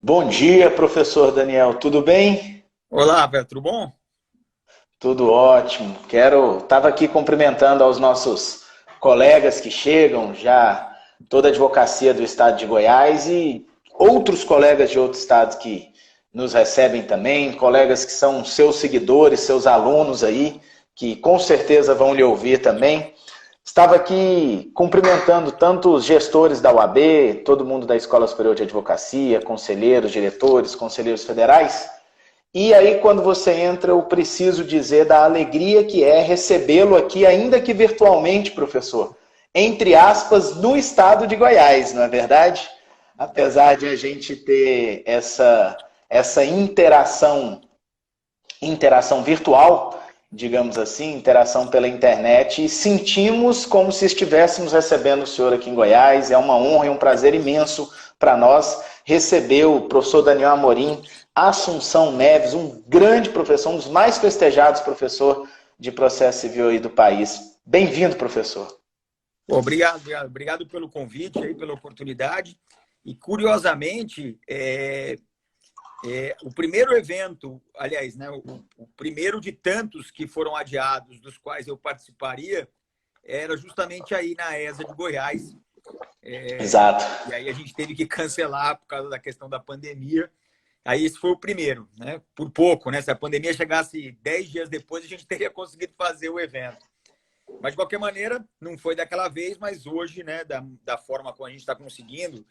Bom dia, professor Daniel. Tudo bem? Olá, Pedro, tudo bom? Tudo ótimo. Estava aqui cumprimentando aos nossos colegas que chegam, já toda a advocacia do estado de Goiás e outros colegas de outros estados que nos recebem também, colegas que são seus seguidores, seus alunos aí, que com certeza vão lhe ouvir também. Estava aqui cumprimentando tanto os gestores da UAB, todo mundo da Escola Superior de Advocacia, conselheiros, diretores, conselheiros federais. E aí, quando você entra, eu preciso dizer da alegria que é recebê-lo aqui, ainda que virtualmente, professor, entre aspas, no estado de Goiás, não é verdade? Apesar de a gente ter essa interação virtual, digamos assim, interação pela internet, e sentimos como se estivéssemos recebendo o senhor aqui em Goiás. É uma honra e um prazer imenso para nós receber o professor Daniel Amorim Assunção Neves, um grande professor, um dos mais festejados professor de processo civil aí do país. Bem-vindo, professor. Pô, obrigado pelo convite aí, pela oportunidade. E curiosamente, o primeiro evento, aliás, né, o primeiro de tantos que foram adiados, dos quais eu participaria, era justamente aí na ESA de Goiás. Exato. E aí a gente teve que cancelar por causa da questão da pandemia. Aí esse foi o primeiro, né? Por pouco, né? Se a pandemia chegasse 10 dias depois, a gente teria conseguido fazer o evento. Mas, de qualquer maneira, não foi daquela vez, mas hoje, né, da forma como a gente está conseguindo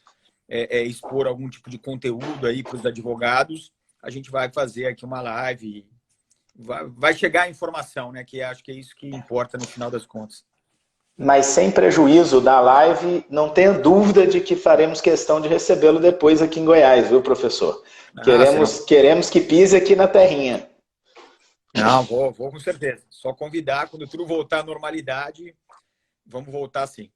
expor algum tipo de conteúdo aí para os advogados, a gente vai fazer aqui uma live, vai chegar a informação, né, que acho que é isso que importa no final das contas. Mas sem prejuízo da live, não tenha dúvida de que faremos questão de recebê-lo depois aqui em Goiás, viu, professor? Ah, serão... Queremos que pise aqui na terrinha. Não, vou com certeza. Só convidar, quando tudo voltar à normalidade, vamos voltar sim.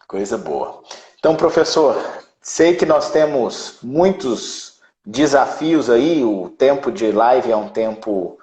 Coisa boa. Então, professor, sei que nós temos muitos desafios aí, o tempo de live é um tempo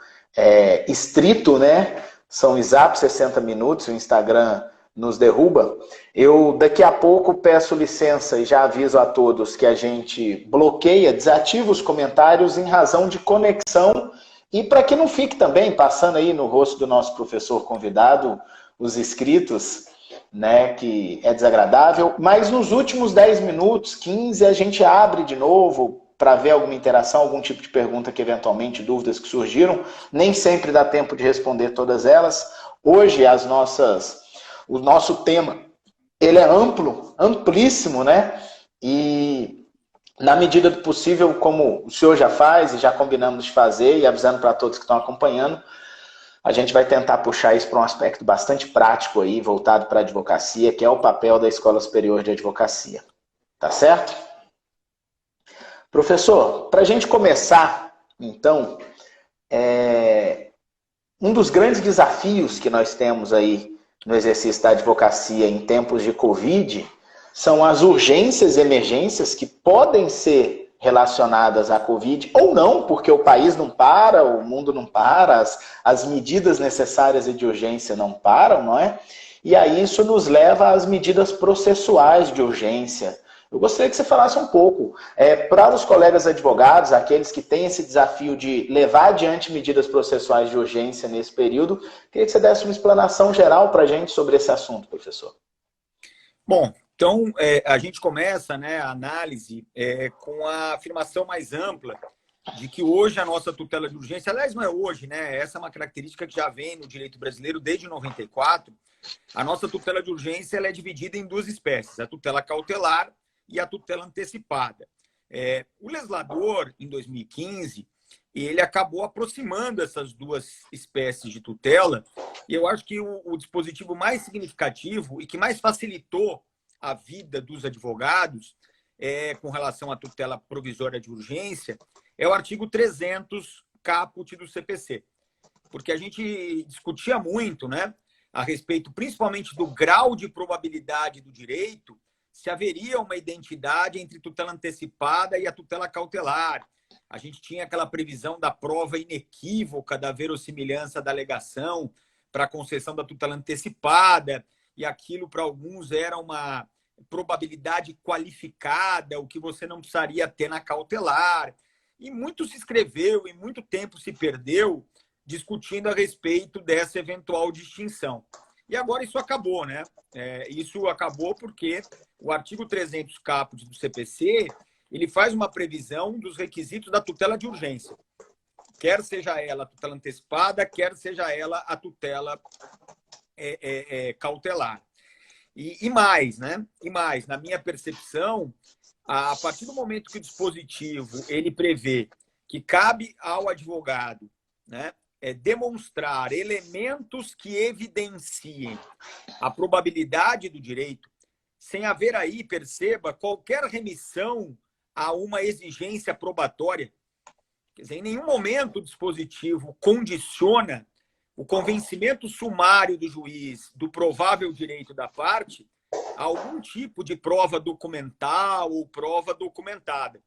estrito, né? São exatos 60 minutos, o Instagram nos derruba. Eu daqui a pouco peço licença e já aviso a todos que a gente bloqueia, desativa os comentários em razão de conexão e para que não fique também passando aí no rosto do nosso professor convidado, os inscritos, né, que é desagradável, mas nos últimos 10 minutos, 15, a gente abre de novo para ver alguma interação, algum tipo de pergunta que eventualmente, dúvidas que surgiram. Nem sempre dá tempo de responder todas elas. Hoje, o nosso tema, ele é amplo, amplíssimo, né? E na medida do possível, como o senhor já faz e já combinamos de fazer, e avisando para todos que estão acompanhando, a gente vai tentar puxar isso para um aspecto bastante prático aí, voltado para a advocacia, que é o papel da Escola Superior de Advocacia. Tá certo? Professor, para a gente começar, então, um dos grandes desafios que nós temos aí no exercício da advocacia em tempos de Covid são as urgências e emergências que podem ser relacionadas à Covid, ou não, porque o país não para, o mundo não para, as medidas necessárias e de urgência não param, não é? E aí isso nos leva às medidas processuais de urgência. Eu gostaria que você falasse um pouco, para os colegas advogados, aqueles que têm esse desafio de levar adiante medidas processuais de urgência nesse período, queria que você desse uma explanação geral para a gente sobre esse assunto, professor. Bom, então a gente começa, né, a análise com a afirmação mais ampla de que hoje a nossa tutela de urgência, aliás, não é hoje, né? Essa é uma característica que já vem no direito brasileiro desde 94. A nossa tutela de urgência ela é dividida em duas espécies, a tutela cautelar e a tutela antecipada. O legislador, em 2015, ele acabou aproximando essas duas espécies de tutela, e eu acho que o dispositivo mais significativo e que mais facilitou a vida dos advogados com relação à tutela provisória de urgência é o artigo 300 caput do CPC. Porque a gente discutia muito, né, a respeito principalmente do grau de probabilidade do direito, se haveria uma identidade entre tutela antecipada e a tutela cautelar. A gente tinha aquela previsão da prova inequívoca da verossimilhança da alegação para a concessão da tutela antecipada, e aquilo para alguns era probabilidade qualificada, o que você não precisaria ter na cautelar. E muito se escreveu e muito tempo se perdeu discutindo a respeito dessa eventual distinção. E agora isso acabou, né? Isso acabou porque o artigo 300 caput do CPC, ele faz uma previsão dos requisitos da tutela de urgência. Quer seja ela a tutela antecipada, quer seja ela a tutela cautelar. E mais, né? E mais, na minha percepção, a partir do momento que o dispositivo ele prevê que cabe ao advogado, né, demonstrar elementos que evidenciem a probabilidade do direito, sem haver aí, perceba, qualquer remissão a uma exigência probatória. Quer dizer, em nenhum momento o dispositivo condiciona o convencimento sumário do juiz do provável direito da parte a algum tipo de prova documental ou prova documentada.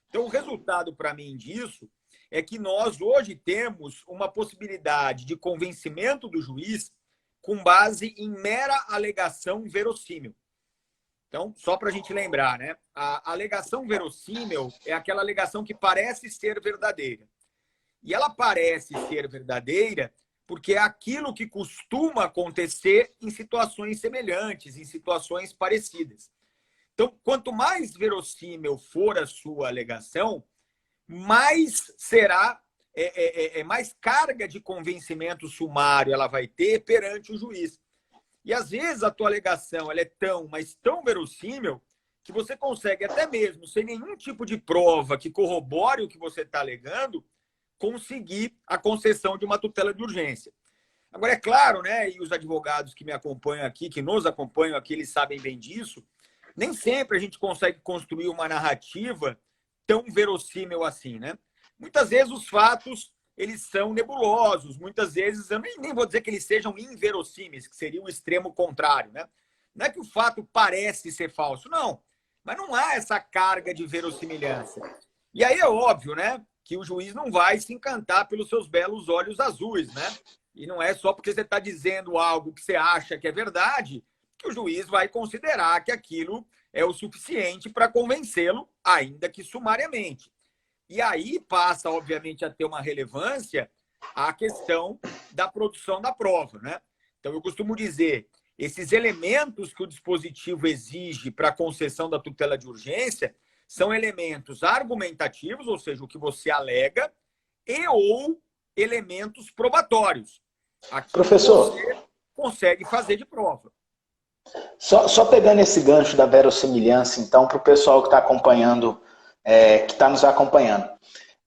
Então, o resultado para mim disso é que nós hoje temos uma possibilidade de convencimento do juiz com base em mera alegação verossímil. Então, só para a gente lembrar, né? A alegação verossímil é aquela alegação que parece ser verdadeira. E ela parece ser verdadeira porque é aquilo que costuma acontecer em situações semelhantes, em situações parecidas. Então, quanto mais verossímil for a sua alegação, mais será, mais carga de convencimento sumário ela vai ter perante o juiz. E, às vezes, a tua alegação ela é mas tão verossímil que você consegue, até mesmo sem nenhum tipo de prova que corrobore o que você está alegando, conseguir a concessão de uma tutela de urgência. Agora, é claro, né, e os advogados que me acompanham aqui, que nos acompanham aqui, eles sabem bem disso, nem sempre a gente consegue construir uma narrativa tão verossímil assim, né? Muitas vezes os fatos eles são nebulosos, muitas vezes eu nem vou dizer que eles sejam inverossímeis, que seria o extremo contrário, né? Não é que o fato parece ser falso, não, mas não há essa carga de verossimilhança. E aí é óbvio, né, que o juiz não vai se encantar pelos seus belos olhos azuis, né? E não é só porque você está dizendo algo que você acha que é verdade que o juiz vai considerar que aquilo é o suficiente para convencê-lo, ainda que sumariamente. E aí passa, obviamente, a ter uma relevância a questão da produção da prova, né? Então, eu costumo dizer, esses elementos que o dispositivo exige para a concessão da tutela de urgência são elementos argumentativos, ou seja, o que você alega, e ou elementos probatórios. Aquilo Professor, que você consegue fazer de prova. Só pegando esse gancho da verossimilhança, então, para o pessoal que está acompanhando, que está nos acompanhando.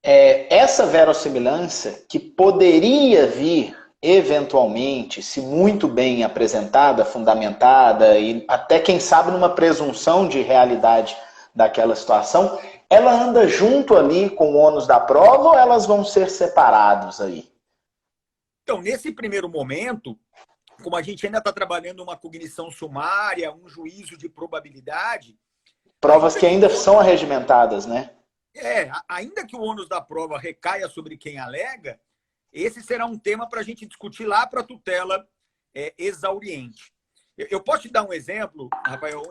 Essa verossimilhança que poderia vir, eventualmente, se muito bem apresentada, fundamentada, e até, quem sabe, numa presunção de realidade daquela situação, ela anda junto ali com o ônus da prova ou elas vão ser separados aí? Então, nesse primeiro momento, como a gente ainda está trabalhando uma cognição sumária, um juízo de probabilidade... Provas que ainda são arregimentadas, né? Ainda que o ônus da prova recaia sobre quem alega, esse será um tema para a gente discutir lá para a tutela exauriente. Eu posso te dar um exemplo, Rafael,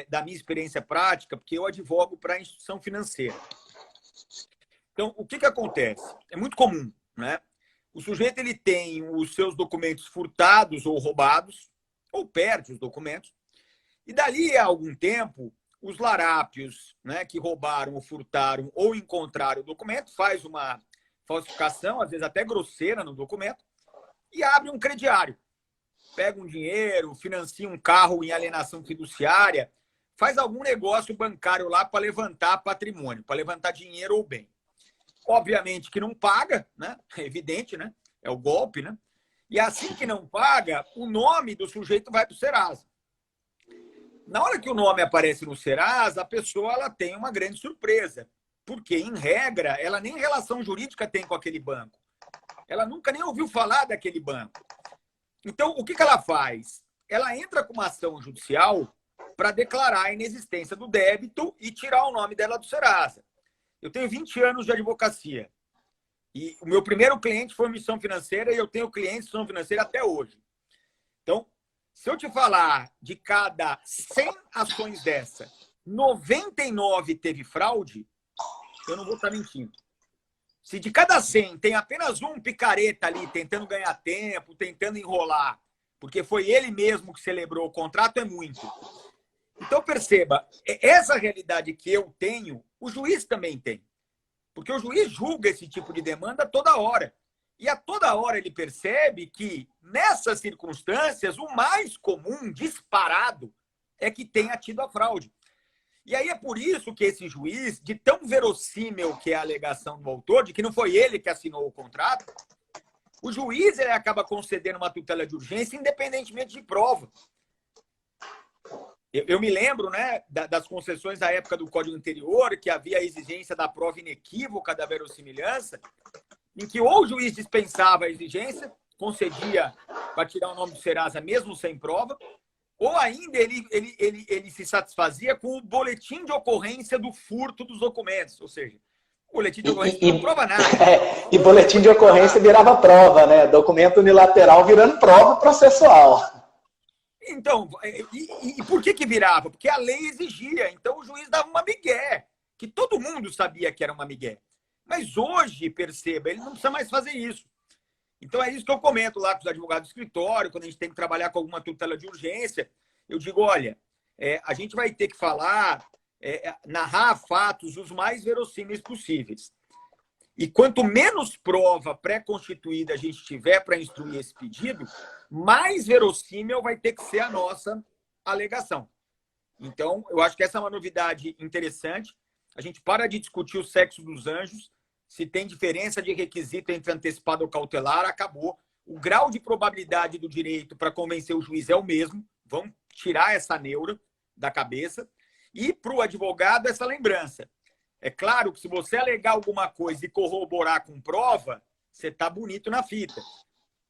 da minha experiência prática, porque eu advogo para a instituição financeira. Então, o que acontece? É muito comum, né? O sujeito ele tem os seus documentos furtados ou roubados, ou perde os documentos, e dali a algum tempo, os larápios, né, que roubaram ou furtaram ou encontraram o documento, faz uma falsificação, às vezes até grosseira no documento, e abre um crediário. Pega um dinheiro, financia um carro em alienação fiduciária, faz algum negócio bancário lá para levantar patrimônio, para levantar dinheiro ou bem. Obviamente que não paga, né? É evidente, né? É o golpe, né? E assim que não paga, o nome do sujeito vai para o Serasa. Na hora que o nome aparece no Serasa, a pessoa ela tem uma grande surpresa, porque, em regra, ela nem relação jurídica tem com aquele banco. Ela nunca nem ouviu falar daquele banco. Então, o que ela faz? Ela entra com uma ação judicial para declarar a inexistência do débito e tirar o nome dela do Serasa. Eu tenho 20 anos de advocacia. E o meu primeiro cliente foi Missão Financeira e eu tenho clientes de Missão Financeira até hoje. Então, Se eu te falar de cada 100 ações dessa, 99 teve fraude, eu não vou estar mentindo. Se de cada 100 tem apenas um picareta ali tentando ganhar tempo, tentando enrolar, porque foi ele mesmo que celebrou o contrato, é muito. Então perceba, essa realidade que eu tenho, o juiz também tem. Porque o juiz julga esse tipo de demanda toda hora. E a toda hora ele percebe que, nessas circunstâncias, o mais comum, disparado, é que tenha tido a fraude. E aí é por isso que esse juiz, de tão verossímil que é a alegação do autor, de que não foi ele que assinou o contrato, o juiz ele acaba concedendo uma tutela de urgência independentemente de prova. Eu me lembro, né, das concessões da época do Código Anterior, que havia a exigência da prova inequívoca da verossimilhança, em que ou o juiz dispensava a exigência, concedia para tirar o nome do Serasa mesmo sem prova, ou ainda ele se satisfazia com o boletim de ocorrência do furto dos documentos. Ou seja, o boletim de ocorrência não prova nada. E boletim de ocorrência virava prova, né? Documento unilateral virando prova processual. Então, e por que virava? Porque a lei exigia. Então o juiz dava uma migué, que todo mundo sabia que era uma migué. Mas hoje, perceba, ele não precisa mais fazer isso. Então é isso que eu comento lá com os advogados do escritório, quando a gente tem que trabalhar com alguma tutela de urgência. Eu digo, olha, a gente vai ter que falar, narrar fatos os mais verossímeis possíveis. E quanto menos prova pré-constituída a gente tiver para instruir esse pedido, mais verossímil vai ter que ser a nossa alegação. Então, eu acho que essa é uma novidade interessante. A gente para de discutir o sexo dos anjos. Se tem diferença de requisito entre antecipado ou cautelar, acabou. O grau de probabilidade do direito para convencer o juiz é o mesmo. Vamos tirar essa neura da cabeça. E para o advogado, essa lembrança. É claro que se você alegar alguma coisa e corroborar com prova, você está bonito na fita.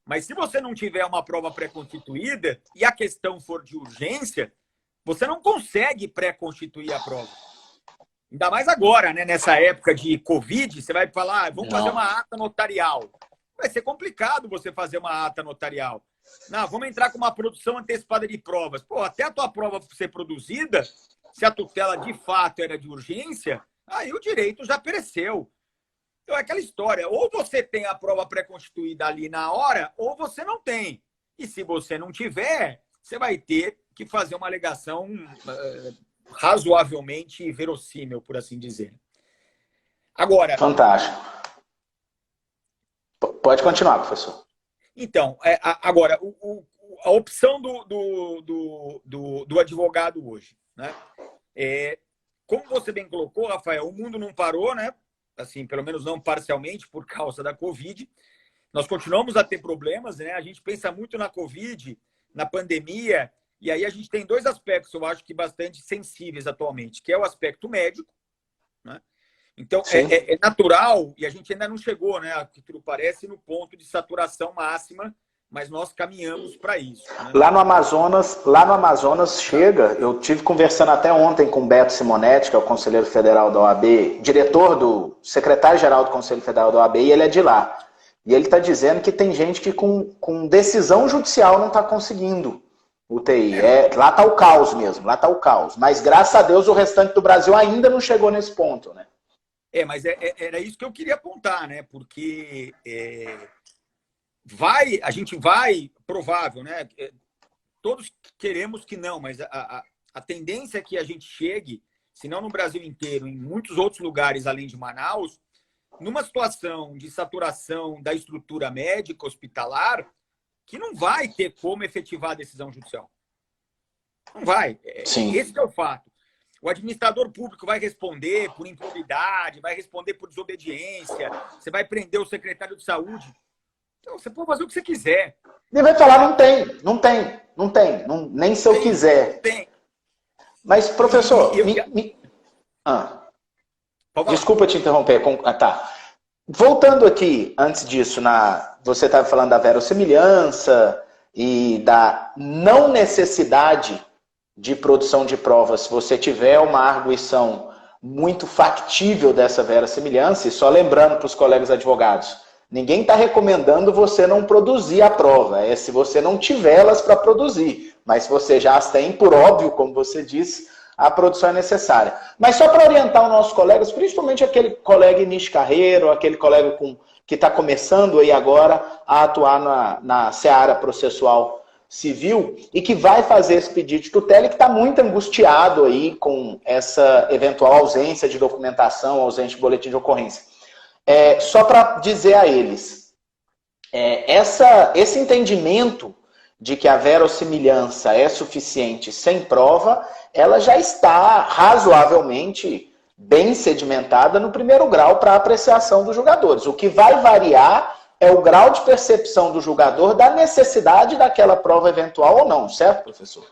Mas se você não tiver uma prova pré-constituída e a questão for de urgência, você não consegue pré-constituir a prova. Ainda mais agora, né? Nessa época de Covid, você vai falar, vamos fazer uma ata notarial. Vai ser complicado você fazer uma ata notarial. Não, vamos entrar com uma produção antecipada de provas. Pô, até a tua prova ser produzida, se a tutela de fato era de urgência, aí o direito já pereceu. Então é aquela história, ou você tem a prova pré-constituída ali na hora, ou você não tem. E se você não tiver, você vai ter que fazer uma alegação razoavelmente verossímil, por assim dizer. Agora... Fantástico. Pode continuar, professor. Então, agora, a opção do advogado hoje, né? Como você bem colocou, Rafael, o mundo não parou, né? Assim, pelo menos não parcialmente, por causa da Covid. Nós continuamos a ter problemas, né? A gente pensa muito na Covid, na pandemia, e aí a gente tem dois aspectos, eu acho que bastante sensíveis atualmente, que é o aspecto médico, né? Então, é natural, e a gente ainda não chegou, né, que tudo parece, no ponto de saturação máxima, mas nós caminhamos para isso. Né? Lá no Amazonas chega, eu tive conversando até ontem com o Beto Simonetti, que é o conselheiro federal da OAB, secretário-geral do Conselho Federal da OAB, e ele é de lá. E ele está dizendo que tem gente que com decisão judicial não está conseguindo UTI. Lá está o caos mesmo, lá está o caos. Mas, graças a Deus, o restante do Brasil ainda não chegou nesse ponto, né? Mas era isso que eu queria apontar, né? Porque a gente vai, provável, né? Todos queremos que não, mas a tendência é que a gente chegue, se não no Brasil inteiro, em muitos outros lugares além de Manaus, numa situação de saturação da estrutura médica hospitalar, que não vai ter como efetivar a decisão judicial. Não vai. Sim. Esse é o fato. O administrador público vai responder por improbidade, vai responder por desobediência, você vai prender o secretário de saúde. Então, você pode fazer o que você quiser. Ele vai falar, não tem, nem se eu quiser. Não tem. Mas, professor, desculpa te interromper. Tá. Voltando aqui, antes disso, você estava falando da verossimilhança e da não necessidade de produção de provas, se você tiver uma arguição muito factível dessa verossimilhança, e só lembrando para os colegas advogados, ninguém está recomendando você não produzir a prova, se você não tiver elas para produzir. Mas se você já as tem, por óbvio, como você disse, a produção é necessária. Mas só para orientar os nossos colegas, principalmente aquele colega início de carreira, ou aquele colega que está começando aí agora a atuar na seara processual civil e que vai fazer esse pedido de tutela e que está muito angustiado aí com essa eventual ausência de documentação, ausência de boletim de ocorrência. Só para dizer a eles, esse entendimento de que a verossimilhança é suficiente sem prova, ela já está razoavelmente bem sedimentada no primeiro grau para apreciação dos julgadores. O que vai variar é o grau de percepção do julgador da necessidade daquela prova eventual ou não, certo, professor?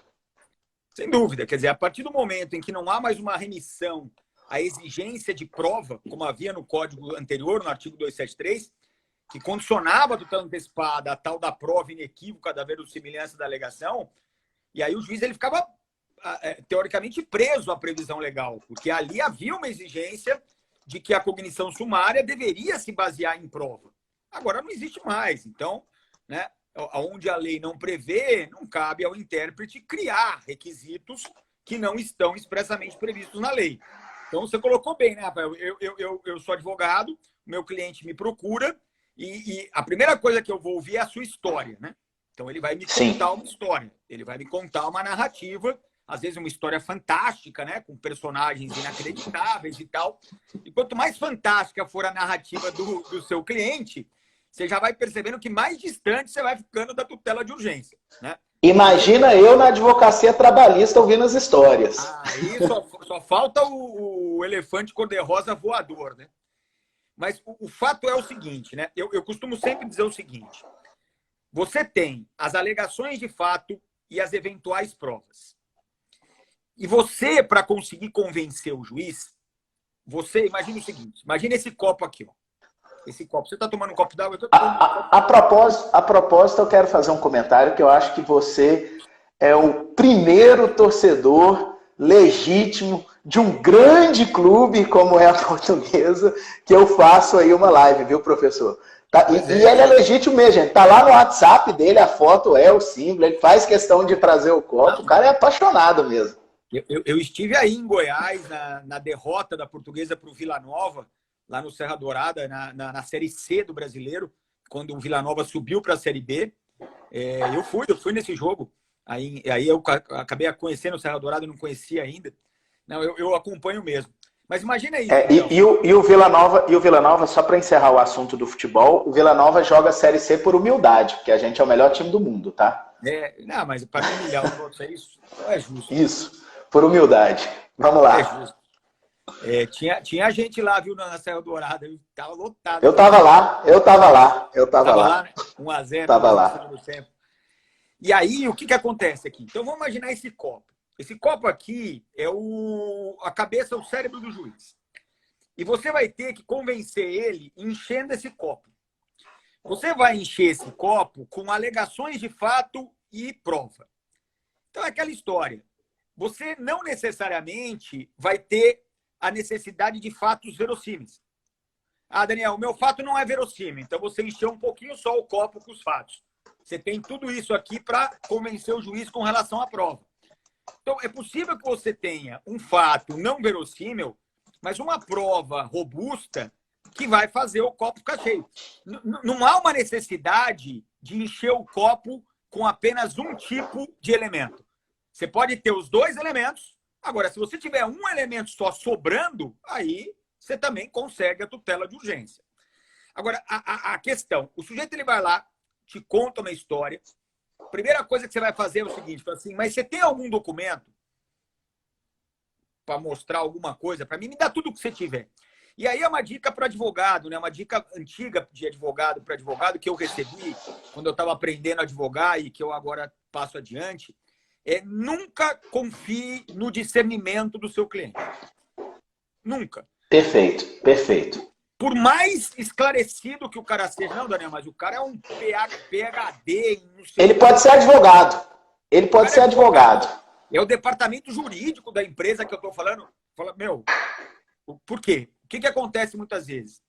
Sem dúvida. Quer dizer, a partir do momento em que não há mais uma remissão à exigência de prova, como havia no código anterior, no artigo 273, que condicionava a tutela antecipada a tal da prova inequívoca da verossimilhança da alegação, e aí o juiz ele ficava, teoricamente, preso à previsão legal, porque ali havia uma exigência de que a cognição sumária deveria se basear em prova. Agora não existe mais. Então, né, onde a lei não prevê, não cabe ao intérprete criar requisitos que não estão expressamente previstos na lei. Então, você colocou bem, né, Rafael? Eu sou advogado, meu cliente me procura, e a primeira coisa que eu vou ouvir é a sua história, né? Então, ele vai me contar uma história. Ele vai me contar uma narrativa, às vezes uma história fantástica, né? Com personagens inacreditáveis e tal. E quanto mais fantástica for a narrativa do seu cliente, você já vai percebendo que mais distante você vai ficando da tutela de urgência, né? Imagina eu na advocacia trabalhista ouvindo as histórias. Aí só falta o elefante cor-de-rosa voador, né? Mas o fato é o seguinte, né? Eu costumo sempre dizer o seguinte. Você tem as alegações de fato e as eventuais provas. E você, para conseguir convencer o juiz, você imagina o seguinte, imagina esse copo aqui, ó. Esse copo, você está tomando um copo d'água? A propósito, eu quero fazer um comentário que eu acho que você é o primeiro torcedor legítimo de um grande clube como é a Portuguesa que eu faço aí uma live, viu, professor? Tá, e ele é legítimo mesmo, gente. Tá lá no WhatsApp dele, a foto é o símbolo, ele faz questão de trazer o copo, o cara é apaixonado mesmo. Eu estive aí em Goiás, na derrota da Portuguesa para o Vila Nova, lá no Serra Dourada, na Série C do Brasileiro, quando o Vila Nova subiu para a Série B. Eu fui nesse jogo. Aí eu acabei conhecendo o Serra Dourada, não conhecia ainda. Não, eu acompanho mesmo. Mas imagina isso. E o Vila Nova, só para encerrar o assunto do futebol, o Vila Nova joga a Série C por humildade, porque a gente é o melhor time do mundo, tá? Não, mas para humilhar os outros, isso não é justo. Isso, por humildade. Vamos lá. É justo. Tinha gente lá, viu, na Serra Dourada, tava lotado. Eu tava lá. Né? 1-0. Tava lá. E aí, o que acontece aqui? Então, vamos imaginar esse copo. Esse copo aqui é a cabeça, o cérebro do juiz. E você vai ter que convencer ele enchendo esse copo. Você vai encher esse copo com alegações de fato e prova. Então, é aquela história. Você não necessariamente vai ter a necessidade de fatos verossímeis. Ah, Daniel, o meu fato não é verossímil, então você encheu um pouquinho só o copo com os fatos. Você tem tudo isso aqui para convencer o juiz com relação à prova. Então, é possível que você tenha um fato não verossímil, mas uma prova robusta que vai fazer o copo ficar cheio. Não há uma necessidade de encher o copo com apenas um tipo de elemento. Você pode ter os dois elementos. Agora, se você tiver um elemento só sobrando, aí você também consegue a tutela de urgência. Agora, a questão, o sujeito ele vai lá, te conta uma história. A primeira coisa que você vai fazer é o seguinte, assim, mas você tem algum documento para mostrar alguma coisa para mim? Me dá tudo o que você tiver. E aí é uma dica para advogado, né? Uma dica antiga de advogado para advogado que eu recebi quando eu estava aprendendo a advogar e que eu agora passo adiante. Nunca confie no discernimento do seu cliente. Nunca. Perfeito. Por mais esclarecido que o cara seja, não, Daniel, mas o cara é um PhD. Ele pode ser advogado. Ele pode ser advogado. É o departamento jurídico da empresa que eu estou falando. Fala, meu, por quê? O que acontece muitas vezes?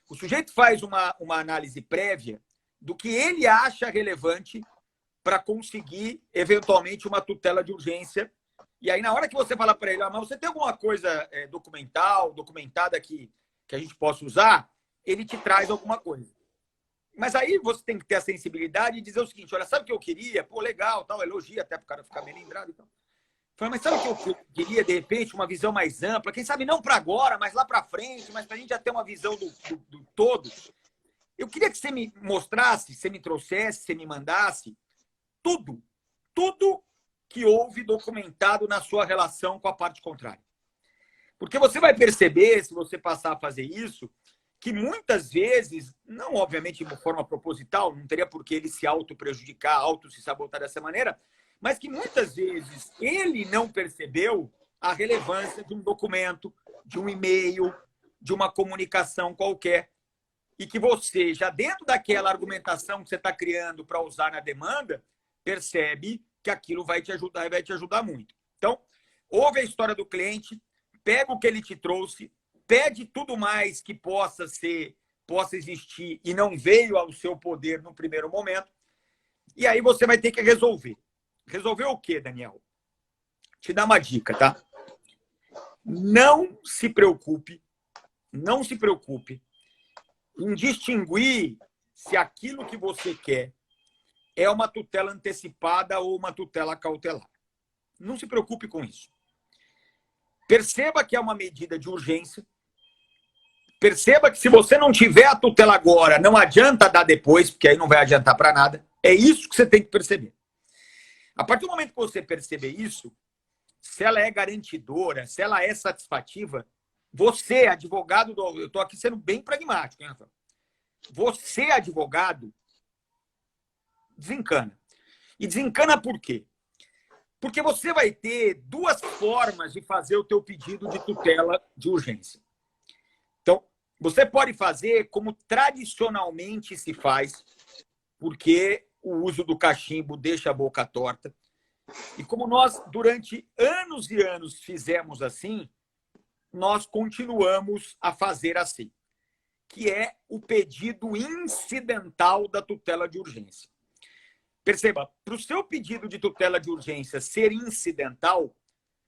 O sujeito faz uma análise prévia do que ele acha relevante para conseguir, eventualmente, uma tutela de urgência. E aí, na hora que você fala para ele, mas você tem alguma coisa documentada que a gente possa usar, ele te traz alguma coisa. Mas aí você tem que ter a sensibilidade e dizer o seguinte, olha, sabe o que eu queria? Pô, legal, tal, elogia até para o cara ficar bem lembrado. Então. Fala, mas sabe o que eu queria, de repente, uma visão mais ampla? Quem sabe não para agora, mas lá para frente, mas para a gente já ter uma visão do todo. Eu queria que você me mostrasse, você me trouxesse, você me mandasse tudo que houve documentado na sua relação com a parte contrária. Porque você vai perceber, se você passar a fazer isso, que muitas vezes, não obviamente de forma proposital, não teria por que ele se auto-prejudicar, se sabotar dessa maneira, mas que muitas vezes ele não percebeu a relevância de um documento, de um e-mail, de uma comunicação qualquer, e que você, já dentro daquela argumentação que você está criando para usar na demanda, percebe que aquilo vai te ajudar e vai te ajudar muito. Então, ouve a história do cliente, pega o que ele te trouxe, pede tudo mais que possa existir e não veio ao seu poder no primeiro momento, e aí você vai ter que resolver. Resolver o quê, Daniel? Te dar uma dica, tá? Não se preocupe em distinguir se aquilo que você quer é uma tutela antecipada ou uma tutela cautelar. Não se preocupe com isso. Perceba que é uma medida de urgência. Perceba que se você não tiver a tutela agora, não adianta dar depois, porque aí não vai adiantar para nada. É isso que você tem que perceber. A partir do momento que você perceber isso, se ela é garantidora, se ela é satisfativa, você, advogado, eu estou aqui sendo bem pragmático, hein, Rafael? Você, advogado, desencana. E desencana por quê? Porque você vai ter duas formas de fazer o teu pedido de tutela de urgência. Então, você pode fazer como tradicionalmente se faz, porque o uso do cachimbo deixa a boca torta. E como nós, durante anos e anos, fizemos assim, nós continuamos a fazer assim, que é o pedido incidental da tutela de urgência. Perceba, para o seu pedido de tutela de urgência ser incidental,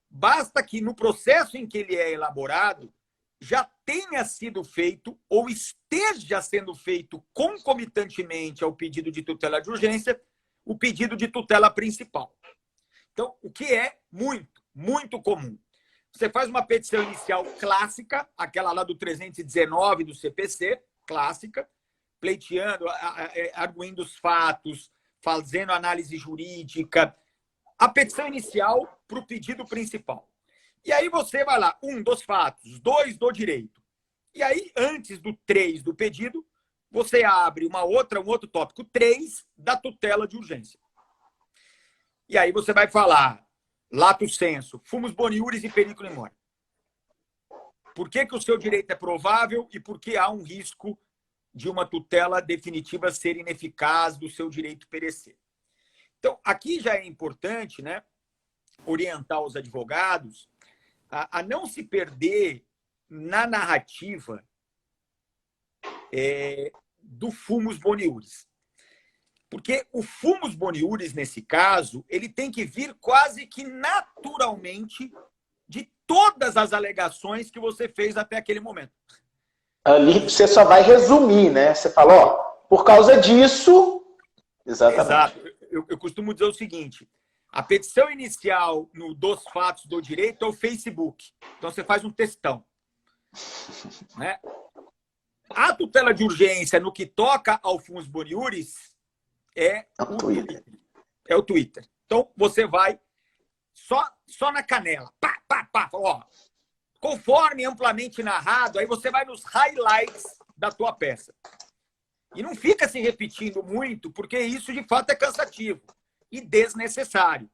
basta que no processo em que ele é elaborado, já tenha sido feito ou esteja sendo feito concomitantemente ao pedido de tutela de urgência, o pedido de tutela principal. Então, o que é muito comum. Você faz uma petição inicial clássica, aquela lá do 319 do CPC, clássica, pleiteando, arguindo os fatos, fazendo análise jurídica. A petição inicial para o pedido principal. E aí você vai lá, 1 dos fatos, 2 do direito. E aí, antes do 3 do pedido, você abre um outro tópico, 3 da tutela de urgência. E aí você vai falar, lato sensu, fumus boniuris e periculum in mora. Por que o seu direito é provável e por que há um risco de uma tutela definitiva ser ineficaz, do seu direito perecer. Então, aqui já é importante, né, orientar os advogados a não se perder na narrativa do fumus boniuris. Porque o fumus boniuris, nesse caso, ele tem que vir quase que naturalmente de todas as alegações que você fez até aquele momento. Ali você só vai resumir, né? Você fala, ó, por causa disso... Exatamente. Exato. Eu costumo dizer o seguinte, a petição inicial no dos fatos do direito é o Facebook. Então você faz um textão. Né? A tutela de urgência no que toca ao fumus boniuris é o Twitter. É o Twitter. Então você vai só na canela. Pá, pá, pá. Ó, conforme amplamente narrado, aí você vai nos highlights da tua peça. E não fica se repetindo muito, porque isso de fato é cansativo e desnecessário.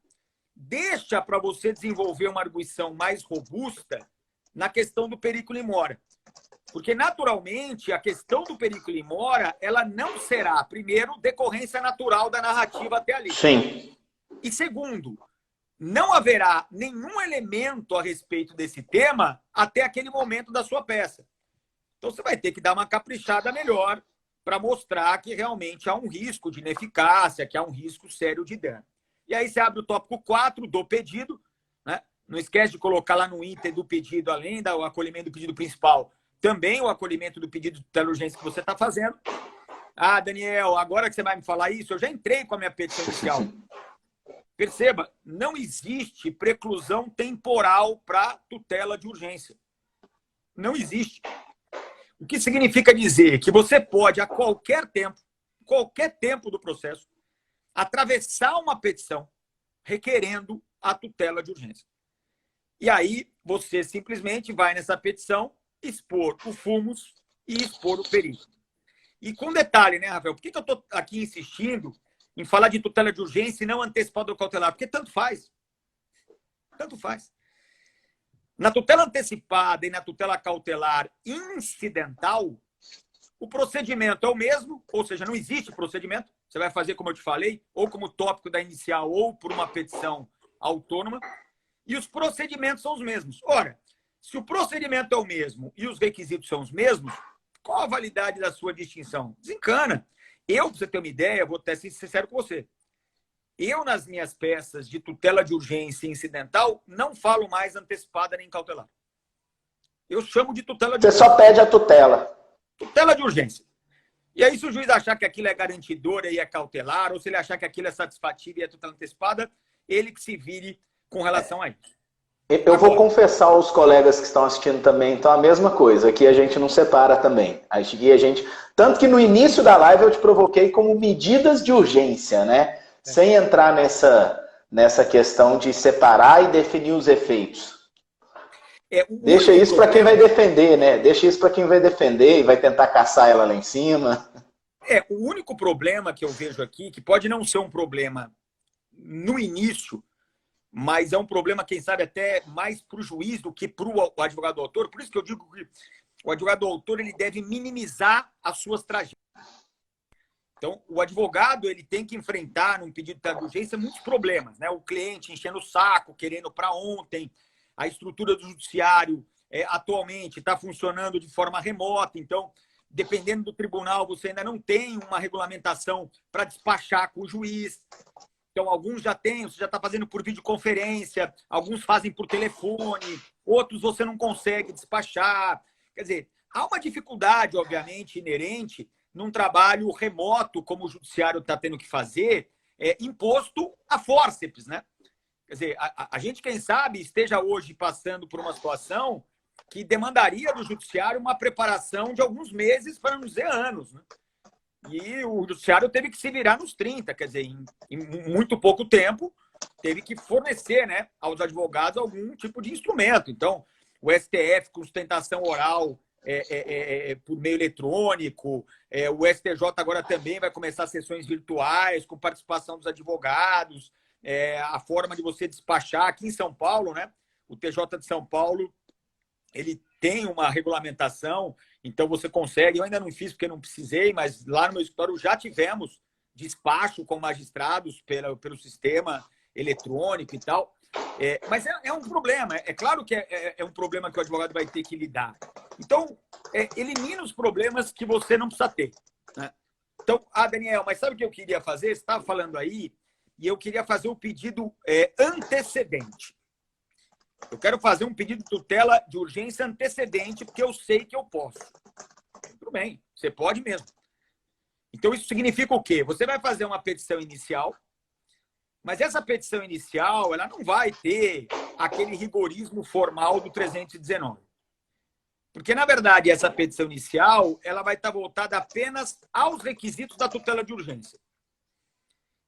Deixa para você desenvolver uma arguição mais robusta na questão do periculum in mora. Porque, naturalmente, a questão do periculum in mora, ela não será, primeiro, decorrência natural da narrativa até ali. Sim. E, segundo, não haverá nenhum elemento a respeito desse tema até aquele momento da sua peça. Então, você vai ter que dar uma caprichada melhor para mostrar que realmente há um risco de ineficácia, que há um risco sério de dano. E aí você abre o tópico 4 do pedido, né? Não esquece de colocar lá no ínter do pedido, além do acolhimento do pedido principal, também o acolhimento do pedido de tutela urgência que você está fazendo. Ah, Daniel, agora que você vai me falar isso, eu já entrei com a minha petição inicial. Perceba, não existe preclusão temporal para tutela de urgência. Não existe. O que significa dizer que você pode, a qualquer tempo do processo, atravessar uma petição requerendo a tutela de urgência. E aí, você simplesmente vai nessa petição expor o fumus e expor o perito. E com detalhe, né, Rafael? Por que eu estou aqui insistindo em falar de tutela de urgência e não antecipado ou cautelar? Porque tanto faz. Tanto faz. Na tutela antecipada e na tutela cautelar incidental, o procedimento é o mesmo, ou seja, não existe procedimento. Você vai fazer, como eu te falei, ou como tópico da inicial, ou por uma petição autônoma, e os procedimentos são os mesmos. Ora, se o procedimento é o mesmo e os requisitos são os mesmos, qual a validade da sua distinção? Desencana. Eu, para você ter uma ideia, vou até ser sincero com você. Eu, nas minhas peças de tutela de urgência incidental, não falo mais antecipada nem cautelar. Eu chamo de tutela de urgência. Você só pede a tutela. Tutela de urgência. E aí, se o juiz achar que aquilo é garantidor e é cautelar, ou se ele achar que aquilo é satisfativo e é tutela antecipada, ele que se vire com relação a isso. Eu vou confessar aos colegas que estão assistindo também, então a mesma coisa, aqui a gente não separa também. Aqui a gente, tanto que no início da live eu te provoquei como medidas de urgência, né? Sem entrar nessa questão de separar e definir os efeitos. Deixa isso para quem vai defender, né? Deixa isso para quem vai defender e vai tentar caçar ela lá em cima. O único problema que eu vejo aqui, que pode não ser um problema no início, mas é um problema, quem sabe, até mais para o juiz do que para o advogado autor. Por isso que eu digo que o advogado autor ele deve minimizar as suas tragédias. Então, o advogado ele tem que enfrentar, num pedido de urgência, muitos problemas, né? O cliente enchendo o saco, querendo para ontem, a estrutura do judiciário atualmente está funcionando de forma remota, então, dependendo do tribunal, você ainda não tem uma regulamentação para despachar com o juiz. Então, alguns já têm, você já está fazendo por videoconferência, alguns fazem por telefone, outros você não consegue despachar. Quer dizer, há uma dificuldade, obviamente, inerente num trabalho remoto, como o judiciário está tendo que fazer, imposto a fórceps, né? Quer dizer, a gente, quem sabe, esteja hoje passando por uma situação que demandaria do judiciário uma preparação de alguns meses, para não dizer anos, né? E o judiciário teve que se virar nos 30, quer dizer, em muito pouco tempo, teve que fornecer, né, aos advogados algum tipo de instrumento. Então, o STF com sustentação oral por meio eletrônico, o STJ agora também vai começar sessões virtuais com participação dos advogados, a forma de você despachar aqui em São Paulo, né? O TJ de São Paulo, ele tem uma regulamentação, então você consegue, eu ainda não fiz porque não precisei, mas lá no meu escritório já tivemos despacho com magistrados pelo sistema eletrônico e tal. Mas é um problema, é claro que é um problema que o advogado vai ter que lidar. Então, elimina os problemas que você não precisa ter, né? Então, Daniel, mas sabe o que eu queria fazer? Você estava falando aí, e eu queria fazer o pedido antecedente. Eu quero fazer um pedido de tutela de urgência antecedente, porque eu sei que eu posso. Tudo bem, você pode mesmo. Então, isso significa o quê? Você vai fazer uma petição inicial, mas essa petição inicial ela não vai ter aquele rigorismo formal do 319. Porque, na verdade, essa petição inicial ela vai estar voltada apenas aos requisitos da tutela de urgência.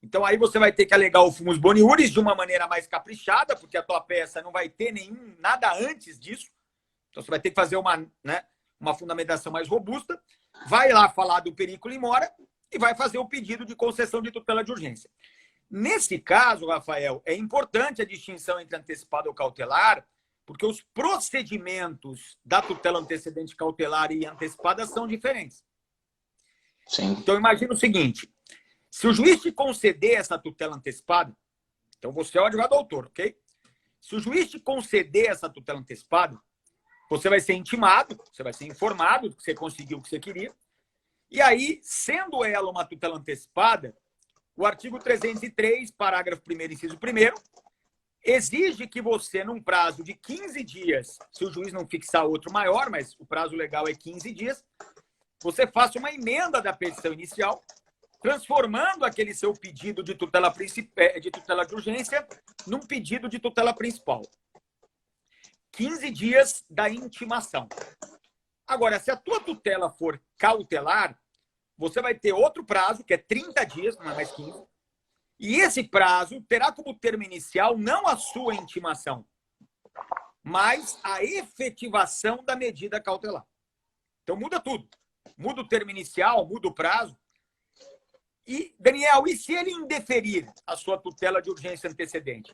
Então, aí você vai ter que alegar o fumus boniuris de uma maneira mais caprichada, porque a tua peça não vai ter nada antes disso. Então, você vai ter que fazer uma fundamentação mais robusta. Vai lá falar do periculum in mora e vai fazer o pedido de concessão de tutela de urgência. Nesse caso, Rafael, é importante a distinção entre antecipado ou cautelar, porque os procedimentos da tutela antecedente cautelar e antecipada são diferentes. Sim. Então, imagina o seguinte. Se o juiz te conceder essa tutela antecipada, então você é o advogado autor, ok? Se o juiz te conceder essa tutela antecipada, você vai ser intimado, você vai ser informado que você conseguiu o que você queria, E aí, sendo ela uma tutela antecipada, o artigo 303, parágrafo 1º, inciso 1º, exige que você, num prazo de 15 dias, se o juiz não fixar outro maior, mas o prazo legal é 15 dias, você faça uma emenda da petição inicial, transformando aquele seu pedido de tutela de urgência num pedido de tutela principal. 15 dias da intimação. Agora, se a tua tutela for cautelar, você vai ter outro prazo, que é 30 dias, não é mais 15. E esse prazo terá como termo inicial não a sua intimação, mas a efetivação da medida cautelar. Então, muda tudo. Muda o termo inicial, muda o prazo. E, Daniel, e se ele indeferir a sua tutela de urgência antecedente?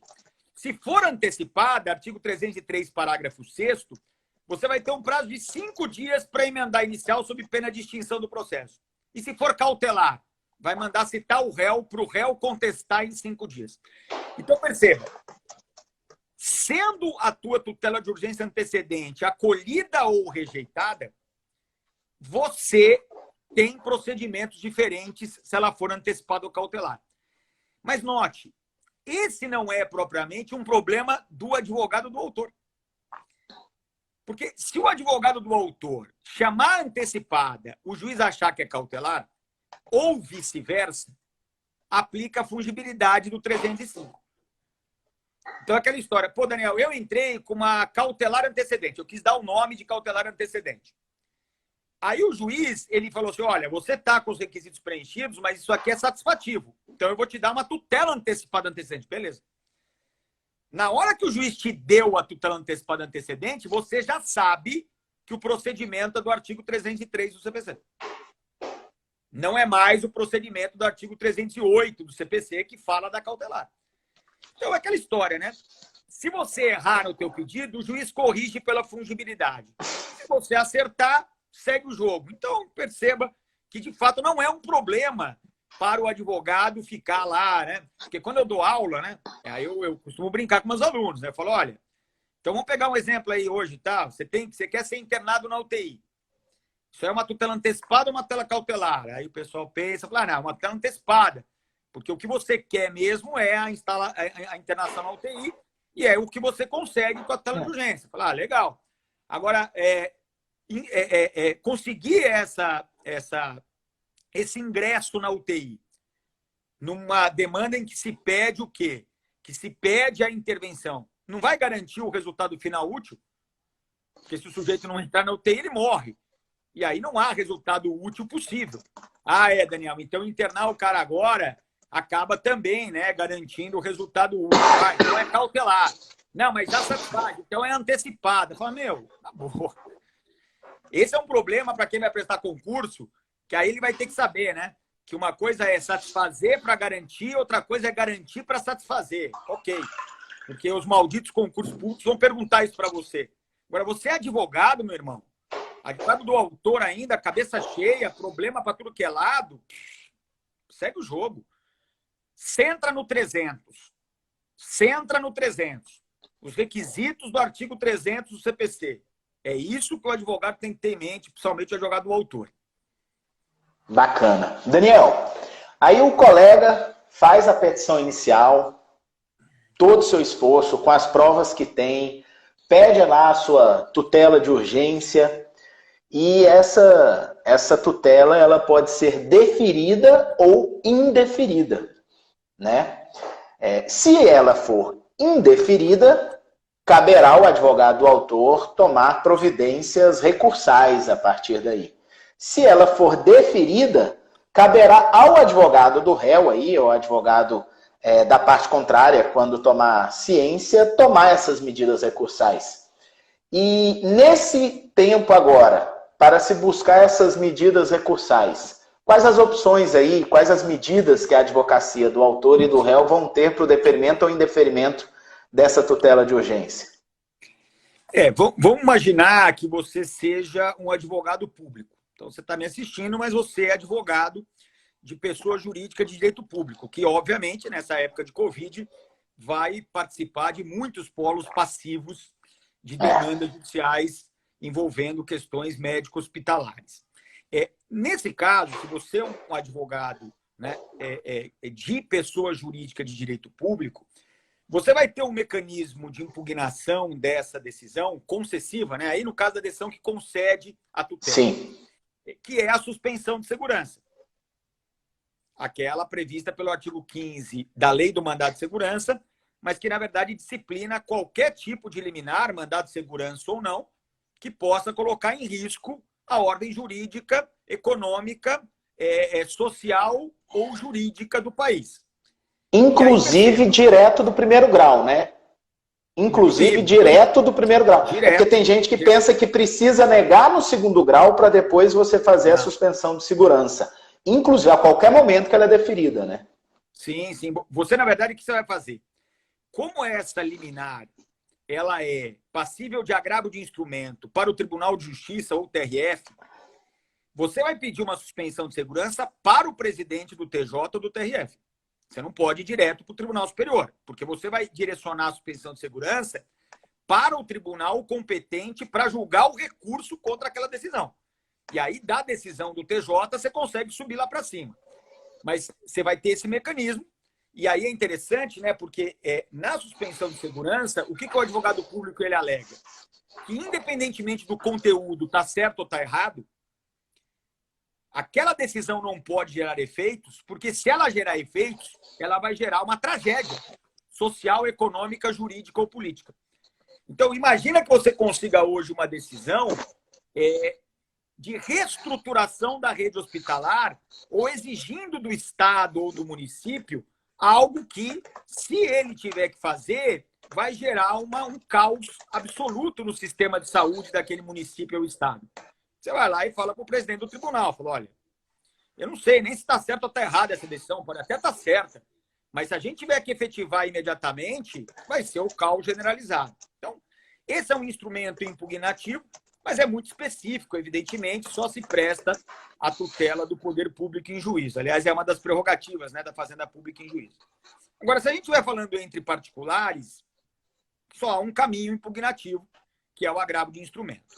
Se for antecipada, artigo 303, parágrafo 6º, você vai ter um prazo de 5 dias para emendar a inicial sob pena de extinção do processo. E se for cautelar, vai mandar citar o réu para o réu contestar em 5 dias. Então, perceba, sendo a tua tutela de urgência antecedente acolhida ou rejeitada, você tem procedimentos diferentes se ela for antecipada ou cautelar. Mas note, esse não é propriamente um problema do advogado do autor. Porque se o advogado do autor chamar antecipada, o juiz achar que é cautelar, ou vice-versa, aplica a fungibilidade do 305. Então, aquela história, pô, Daniel, eu entrei com uma cautelar antecedente, eu quis dar o nome de cautelar antecedente. Aí o juiz, ele falou assim, olha, você está com os requisitos preenchidos, mas isso aqui é satisfativo. Então, eu vou te dar uma tutela antecipada antecedente. Beleza. Na hora que o juiz te deu a tutela antecipada antecedente, você já sabe que o procedimento é do artigo 303 do CPC. Não é mais o procedimento do artigo 308 do CPC que fala da cautelar. Então, é aquela história, né? Se você errar no teu pedido, o juiz corrige pela fungibilidade. Se você acertar, segue o jogo. Então, perceba que, de fato, não é um problema para o advogado ficar lá, né? Porque quando eu dou aula, né? Aí eu costumo brincar com meus alunos, né? Eu falo, olha, então vamos pegar um exemplo aí hoje, tá? Você quer ser internado na UTI. Isso é uma tutela antecipada ou uma tutela cautelar? Aí o pessoal pensa, fala, não, uma tutela antecipada. Porque o que você quer mesmo é a internação na UTI e é o que você consegue com a tutela de urgência. Fala, legal. Agora, conseguir esse ingresso na UTI numa demanda em que se pede o quê? Que se pede a intervenção. Não vai garantir o resultado final útil? Porque se o sujeito não entrar na UTI, ele morre. E aí não há resultado útil possível. Ah, Daniel, então internar o cara agora acaba também, né, garantindo o resultado útil. Ah, então é cautelar. Não, mas já satisfaz. Então é antecipada. Fala, meu, tá bom. Esse é um problema para quem vai prestar concurso, que aí ele vai ter que saber, né? Que uma coisa é satisfazer para garantir, outra coisa é garantir para satisfazer. Ok. Porque os malditos concursos públicos vão perguntar isso para você. Agora, você é advogado, meu irmão. Advogado do autor ainda, cabeça cheia, problema para tudo que é lado. Segue o jogo. Centra no 300. Centra no 300. Os requisitos do artigo 300 do CPC. É isso que o advogado tem que ter em mente, principalmente o advogado do autor. Bacana. Daniel, aí o colega faz a petição inicial, todo o seu esforço, com as provas que tem, pede lá a sua tutela de urgência e essa tutela ela pode ser deferida ou indeferida, né? Se ela for indeferida, caberá ao advogado do autor tomar providências recursais a partir daí. Se ela for deferida, caberá ao advogado do réu, aí, ou advogado da parte contrária, quando tomar ciência, tomar essas medidas recursais. E nesse tempo agora, para se buscar essas medidas recursais, quais as opções aí, quais as medidas que a advocacia do autor e do réu vão ter para o deferimento ou indeferimento dessa tutela de urgência? Vamos imaginar que você seja um advogado público. Então, você está me assistindo, mas você é advogado de pessoa jurídica de direito público, que, obviamente, nessa época de Covid, vai participar de muitos polos passivos de demandas judiciais envolvendo questões médico-hospitalares. Nesse caso, se você é um advogado, né, de pessoa jurídica de direito público, você vai ter um mecanismo de impugnação dessa decisão concessiva, né? Aí no caso da decisão que concede a tutela. Sim. Que é a suspensão de segurança. Aquela prevista pelo artigo 15 da Lei do Mandado de Segurança, mas que, na verdade, disciplina qualquer tipo de liminar, mandado de segurança ou não, que possa colocar em risco a ordem jurídica, econômica, social ou jurídica do país. Inclusive direto do primeiro grau, né? Inclusive direto do primeiro grau. Direto, é porque tem gente que pensa que precisa negar no segundo grau para depois você fazer a suspensão de segurança. Inclusive, a qualquer momento que ela é deferida, né? Sim, sim. Você, na verdade, o que você vai fazer? Como essa liminar ela é passível de agravo de instrumento para o Tribunal de Justiça ou TRF, você vai pedir uma suspensão de segurança para o presidente do TJ ou do TRF. Você não pode ir direto para o Tribunal Superior, porque você vai direcionar a suspensão de segurança para o tribunal competente para julgar o recurso contra aquela decisão. E aí, da decisão do TJ, você consegue subir lá para cima. Mas você vai ter esse mecanismo. E aí é interessante, né? Porque na suspensão de segurança, o que o advogado público ele alega? Que independentemente do conteúdo, tá certo ou tá errado, aquela decisão não pode gerar efeitos, porque se ela gerar efeitos, ela vai gerar uma tragédia social, econômica, jurídica ou política. Então, imagina que você consiga hoje uma decisão de reestruturação da rede hospitalar ou exigindo do Estado ou do município algo que, se ele tiver que fazer, vai gerar um caos absoluto no sistema de saúde daquele município ou Estado. Você vai lá e fala para o presidente do tribunal, fala, olha, eu não sei nem se está certo ou está errada essa decisão, pode até estar certa, mas se a gente tiver que efetivar imediatamente, vai ser o caos generalizado. Então, esse é um instrumento impugnativo, mas é muito específico, evidentemente, só se presta à tutela do poder público em juízo. Aliás, é uma das prerrogativas, né, da Fazenda Pública em juízo. Agora, se a gente estiver falando entre particulares, só há um caminho impugnativo, que é o agravo de instrumento.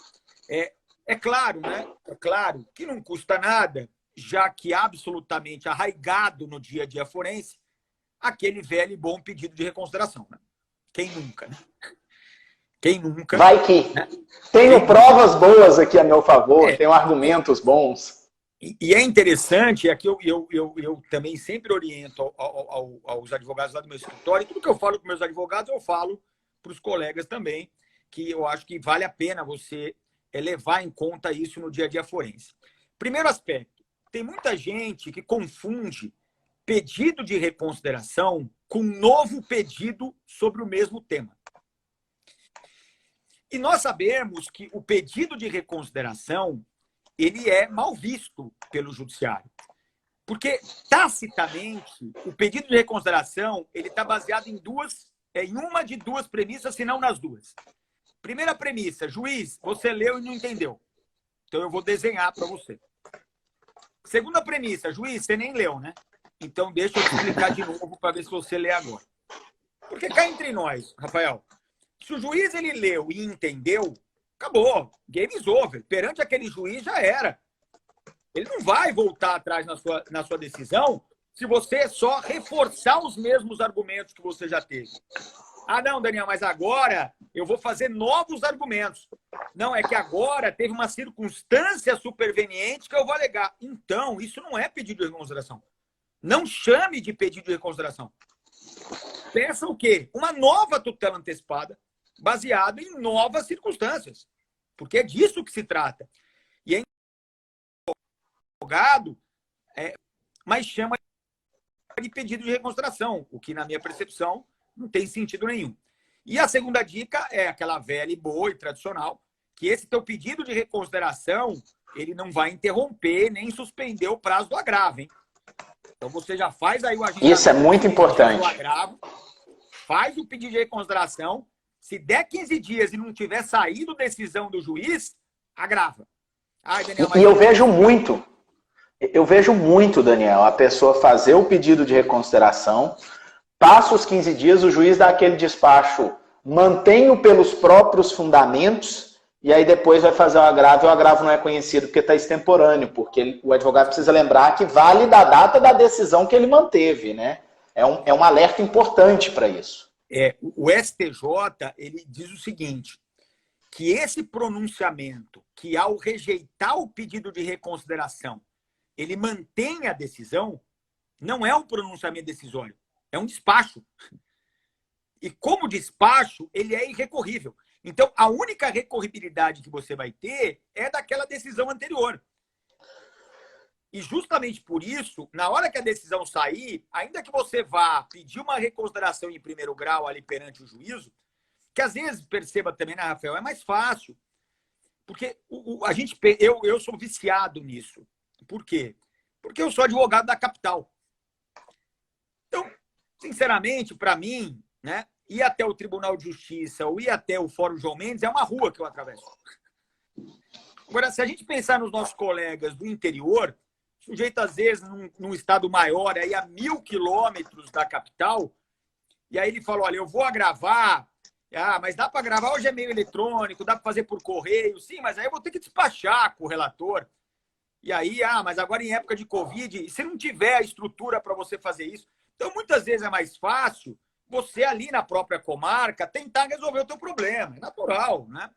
É claro, né? É claro que não custa nada, já que absolutamente arraigado no dia a dia forense, aquele velho e bom pedido de reconsideração. Né? Quem nunca, né? Quem nunca... Vai que... Né? Tenho provas boas aqui a meu favor, tenho argumentos bons. E é interessante, aqui eu também sempre oriento aos advogados lá do meu escritório, e tudo que eu falo com meus advogados, eu falo para os colegas também, que eu acho que vale a pena você levar em conta isso no dia a dia forense. Primeiro aspecto, tem muita gente que confunde pedido de reconsideração com novo pedido sobre o mesmo tema. E nós sabemos que o pedido de reconsideração ele é mal visto pelo judiciário. Porque, tacitamente, o pedido de reconsideração ele está baseado em uma de duas premissas, se não nas duas. Primeira premissa, juiz, você leu e não entendeu. Então, eu vou desenhar para você. Segunda premissa, juiz, você nem leu, né? Então, deixa eu te explicar de novo para ver se você lê agora. Porque cá entre nós, Rafael, se o juiz ele leu e entendeu, acabou. Game is over. Perante aquele juiz já era. Ele não vai voltar atrás na sua decisão se você só reforçar os mesmos argumentos que você já teve. Ah, não, Daniel, mas agora eu vou fazer novos argumentos. Não, é que agora teve uma circunstância superveniente que eu vou alegar. Então, isso não é pedido de reconsideração. Não chame de pedido de reconsideração. Peça o quê? Uma nova tutela antecipada, baseada em novas circunstâncias. Porque é disso que se trata. E é advogado, mas chama de pedido de reconsideração, o que, na minha percepção, não tem sentido nenhum. E a segunda dica é aquela velha e boa e tradicional, que esse teu pedido de reconsideração, ele não vai interromper nem suspender o prazo do agravo, hein? Então você já faz aí o agendamento. Isso é muito importante. Do agravo, faz o pedido de reconsideração. Se der 15 dias e não tiver saído decisão do juiz, agrava. Ai, Daniel, e eu vejo muito, Daniel, a pessoa fazer o pedido de reconsideração, passa os 15 dias, o juiz dá aquele despacho, mantenho pelos próprios fundamentos, e aí depois vai fazer o agravo não é conhecido porque está extemporâneo, porque o advogado precisa lembrar que vale da data da decisão que ele manteve, né? É um alerta importante para isso. O STJ, ele diz o seguinte, que esse pronunciamento, que ao rejeitar o pedido de reconsideração, ele mantém a decisão, não é um pronunciamento decisório, é um despacho. E como despacho, ele é irrecorrível. Então, a única recorribilidade que você vai ter é daquela decisão anterior. E justamente por isso, na hora que a decisão sair, ainda que você vá pedir uma reconsideração em primeiro grau ali perante o juízo, que às vezes, perceba também, né, Rafael, é mais fácil. Porque eu sou viciado nisso. Por quê? Porque eu sou advogado da capital. Então, sinceramente, para mim, né, ir até o Tribunal de Justiça ou ir até o Fórum João Mendes é uma rua que eu atravesso. Agora, se a gente pensar nos nossos colegas do interior, sujeito às vezes num estado maior, aí a 1.000 quilômetros da capital, e aí ele falou, olha, eu vou agravar, mas dá para gravar, hoje é meio eletrônico, dá para fazer por correio, sim, mas aí eu vou ter que despachar com o relator. E aí, mas agora em época de Covid, e se não tiver a estrutura para você fazer isso? Então, muitas vezes é mais fácil você ali na própria comarca tentar resolver o teu problema. É natural, né?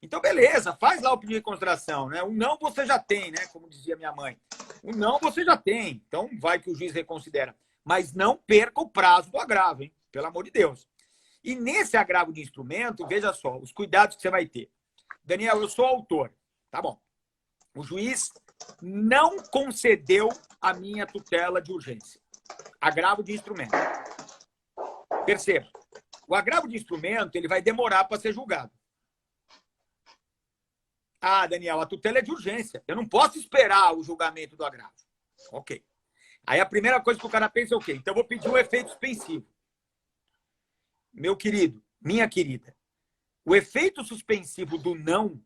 Então, beleza, faz lá o pedido de reconsideração, né? O não você já tem, né? Como dizia minha mãe. O não você já tem. Então, vai que o juiz reconsidera. Mas não perca o prazo do agravo, hein? Pelo amor de Deus. E nesse agravo de instrumento, veja só, os cuidados que você vai ter. Daniel, eu sou autor. Tá bom. O juiz não concedeu a minha tutela de urgência. Agravo de instrumento. Perceba, o agravo de instrumento ele vai demorar para ser julgado. Daniel, a tutela é de urgência. Eu não posso esperar o julgamento do agravo. Ok. Aí a primeira coisa que o cara pensa é o quê? Então eu vou pedir um efeito suspensivo. Meu querido, minha querida, o efeito suspensivo do não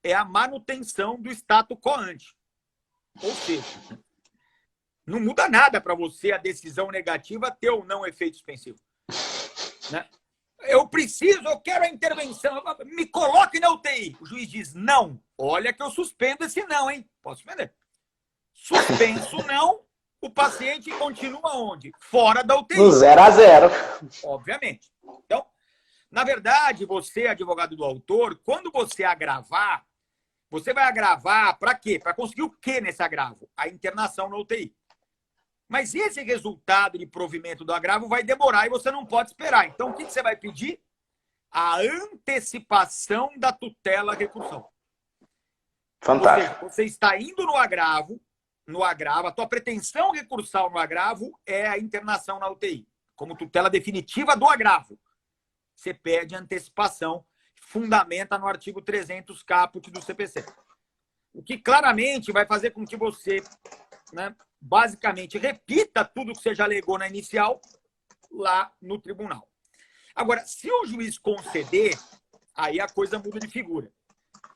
é a manutenção do status quo ante. Ou seja, não muda nada para você a decisão negativa ter ou não efeito suspensivo. Né? Eu quero a intervenção, me coloque na UTI. O juiz diz não. Olha que eu suspendo esse não, hein? Posso suspender. Suspenso não, o paciente continua onde? Fora da UTI. No 0 a 0. Obviamente. Então, na verdade, você, advogado do autor, quando você agravar, você vai agravar para quê? Para conseguir o quê nesse agravo? A internação na UTI. Mas esse resultado de provimento do agravo vai demorar e você não pode esperar. Então, o que você vai pedir? A antecipação da tutela recursal. Fantástico. Ou seja, você está indo no agravo, a tua pretensão recursal no agravo é a internação na UTI, como tutela definitiva do agravo. Você pede antecipação, fundamenta no artigo 300 caput do CPC. O que claramente vai fazer com que você, né, basicamente, repita tudo que você já alegou na inicial lá no tribunal. Agora, se o juiz conceder, aí a coisa muda de figura.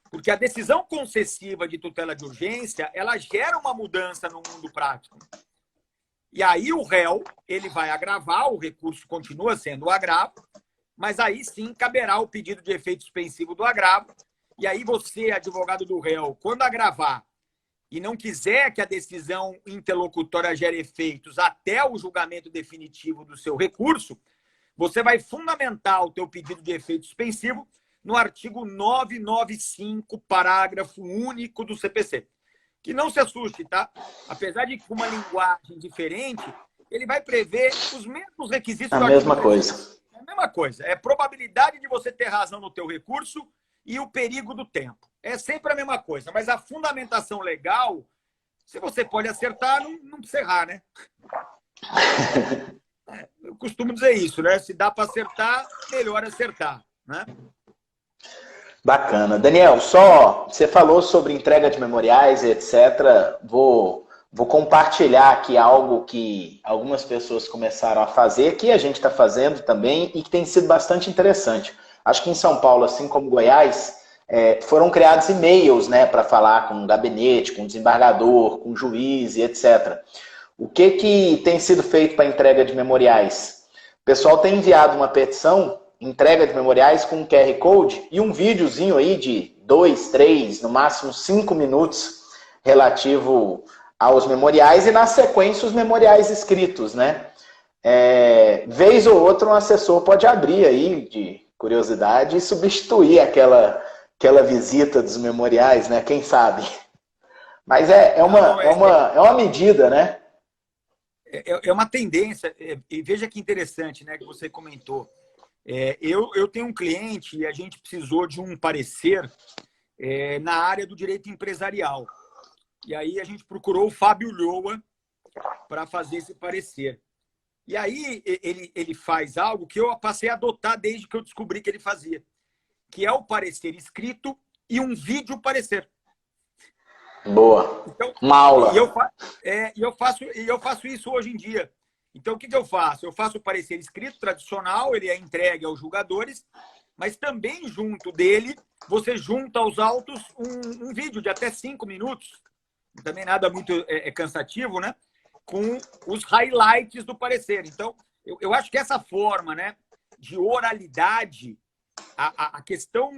Porque a decisão concessiva de tutela de urgência, ela gera uma mudança no mundo prático. E aí o réu, ele vai agravar, o recurso continua sendo o agravo, mas aí sim caberá o pedido de efeito suspensivo do agravo. E aí você, advogado do réu, quando agravar e não quiser que a decisão interlocutória gere efeitos até o julgamento definitivo do seu recurso, você vai fundamentar o teu pedido de efeito suspensivo no artigo 995, parágrafo único do CPC. Que não se assuste, tá? Apesar de com uma linguagem diferente, ele vai prever os mesmos requisitos do artigo 300. A mesma coisa. É a mesma coisa. É probabilidade de você ter razão no teu recurso e o perigo do tempo. É sempre a mesma coisa, mas a fundamentação legal, se você pode acertar, não precisa errar, né? Eu costumo dizer isso, né? Se dá para acertar, melhor acertar, né? Bacana. Daniel, você falou sobre entrega de memoriais, etc. Vou compartilhar aqui algo que algumas pessoas começaram a fazer, que a gente está fazendo também e que tem sido bastante interessante. Acho que em São Paulo, assim como Goiás, foram criados e-mails, né, para falar com o gabinete, com o desembargador, com o juiz e etc. O que tem sido feito para entrega de memoriais? O pessoal tem enviado uma petição, entrega de memoriais com um QR Code e um videozinho aí de 2, 3, no máximo 5 minutos relativo aos memoriais e, na sequência, os memoriais escritos, né? Vez ou outra, um assessor pode abrir aí, de curiosidade, e substituir aquela visita dos memoriais, né? Quem sabe? Mas é uma medida, né? É uma tendência, e veja que interessante, né, que você comentou. Eu tenho um cliente e a gente precisou de um parecer na área do direito empresarial. E aí a gente procurou o Fábio Lhoa para fazer esse parecer. E aí ele faz algo que eu passei a adotar desde que eu descobri que ele fazia, que é o parecer escrito e um vídeo parecer. Boa. Então, uma aula. E eu faço isso hoje em dia. Então, o que eu faço? Eu faço o parecer escrito tradicional, ele é entregue aos julgadores, mas também junto dele, você junta aos autos um vídeo de até 5 minutos, também nada muito cansativo, né? Com os highlights do parecer. Então, eu acho que essa forma, né, de oralidade, a questão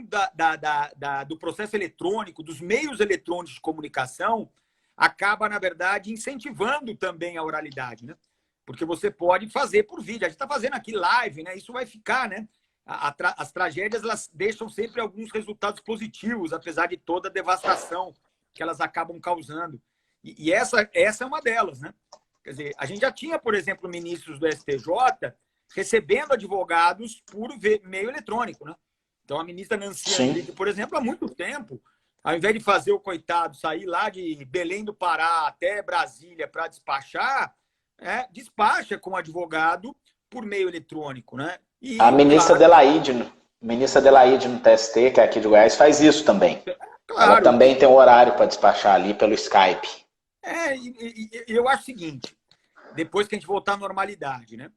do processo eletrônico, dos meios eletrônicos de comunicação, acaba, na verdade, incentivando também a oralidade, né? Porque você pode fazer por vídeo. A gente está fazendo aqui live, né? Isso vai ficar, né? As tragédias, elas deixam sempre alguns resultados positivos, apesar de toda a devastação que elas acabam causando. E essa é uma delas, né? Quer dizer, a gente já tinha, por exemplo, ministros do STJ recebendo advogados por meio eletrônico, né? Então, a ministra Nancy Andrighi, por exemplo, há muito tempo, ao invés de fazer o coitado sair lá de Belém do Pará até Brasília para despachar, despacha com o advogado por meio eletrônico, né? E, a ministra Adelaide no TST, que é aqui de Goiás, faz isso também. Claro. Ela também tem um horário para despachar ali pelo Skype. Eu acho o seguinte, depois que a gente voltar à normalidade, né?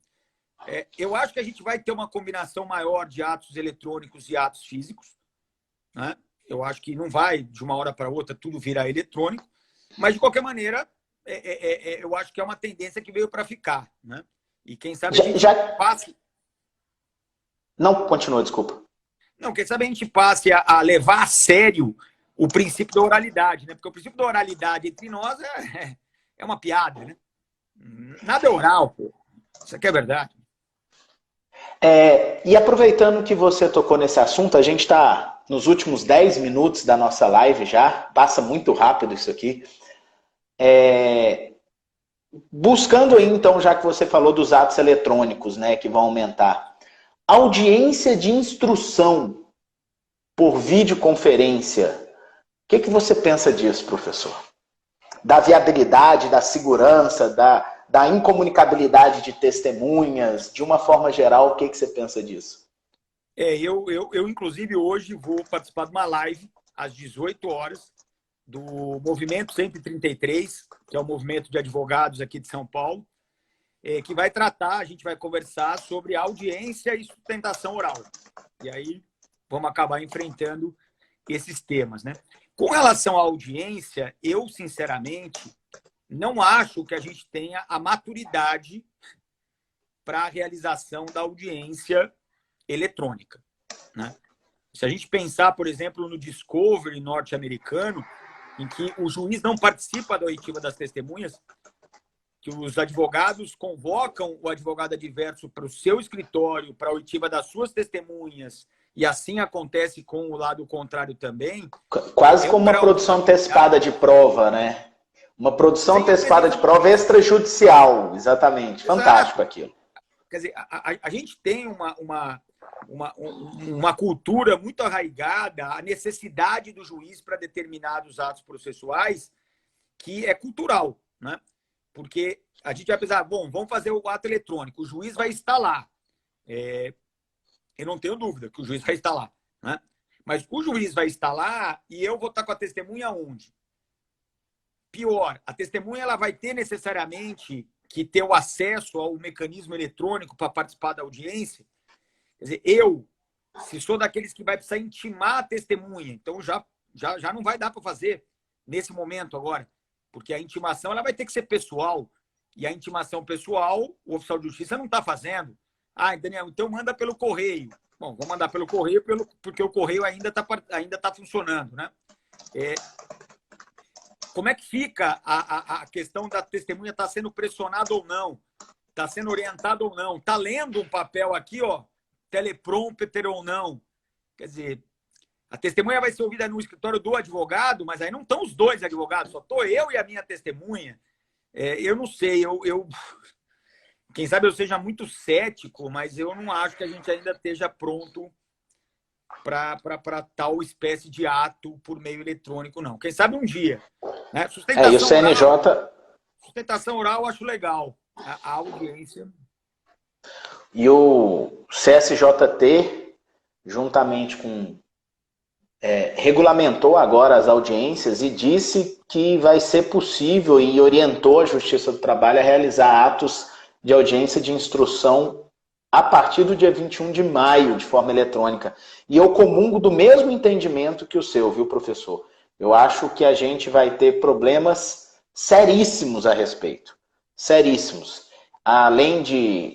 Eu acho que a gente vai ter uma combinação maior de atos eletrônicos e atos físicos, né? Eu acho que não vai, de uma hora para outra, tudo virar eletrônico, mas, de qualquer maneira, eu acho que é uma tendência que veio para ficar, né? E quem sabe a gente passe... Não, continua, desculpa. Não, quem sabe a gente passe a levar a sério o princípio da oralidade, né? Porque o princípio da oralidade entre nós é uma piada, né? Nada é oral, pô. Isso aqui é verdade. E aproveitando que você tocou nesse assunto, a gente está nos últimos 10 minutos da nossa live já, passa muito rápido isso aqui. Buscando aí, então, já que você falou dos atos eletrônicos, né, que vão aumentar, audiência de instrução por videoconferência, o que você pensa disso, professor? Da viabilidade, da segurança, da incomunicabilidade de testemunhas, de uma forma geral, o que você pensa disso? Eu, inclusive, hoje vou participar de uma live às 18 horas do Movimento 133, que é o movimento de advogados aqui de São Paulo, que vai tratar, a gente vai conversar sobre audiência e sustentação oral. E aí vamos acabar enfrentando esses temas, né? Com relação à audiência, eu, sinceramente, não acho que a gente tenha a maturidade para a realização da audiência eletrônica, né? Se a gente pensar, por exemplo, no Discovery norte-americano, em que o juiz não participa da oitiva das testemunhas, que os advogados convocam o advogado adverso para o seu escritório, para a oitiva das suas testemunhas, e assim acontece com o lado contrário também. Quase como uma produção antecipada de prova, né? Uma produção antecipada de prova extrajudicial, exatamente. Exato. Fantástico aquilo. Quer dizer, a gente tem uma cultura muito arraigada, a necessidade do juiz para determinados atos processuais, que é cultural, né? Porque a gente vai pensar, bom, vamos fazer o ato eletrônico, o juiz vai estar lá. Eu não tenho dúvida que o juiz vai estar lá, né? Mas o juiz vai estar lá e eu vou estar com a testemunha onde? Pior, a testemunha ela vai ter necessariamente que ter o acesso ao mecanismo eletrônico para participar da audiência. Quer dizer, se sou daqueles que vai precisar intimar a testemunha, então já não vai dar para fazer nesse momento agora, porque a intimação ela vai ter que ser pessoal, e a intimação pessoal, o oficial de justiça não está fazendo. Daniel, então manda pelo correio. Bom, vou mandar pelo correio, porque o correio ainda tá funcionando, né? Como é que fica a questão da testemunha estar sendo pressionada ou não? Está sendo orientado ou não? Está lendo um papel aqui, ó, teleprompter ou não? Quer dizer, a testemunha vai ser ouvida no escritório do advogado, mas aí não estão os dois advogados, só estou eu e a minha testemunha. Eu não sei, quem sabe eu seja muito cético, mas eu não acho que a gente ainda esteja pronto para tal espécie de ato por meio eletrônico, não. Quem sabe um dia. Né? E o CNJ... Sustentação oral eu acho legal. A audiência... E o CSJT, juntamente com... regulamentou agora as audiências e disse que vai ser possível e orientou a Justiça do Trabalho a realizar atos de audiência de instrução a partir do dia 21 de maio, de forma eletrônica. E eu comungo do mesmo entendimento que o seu, viu, professor? Eu acho que a gente vai ter problemas seríssimos a respeito. Seríssimos. Além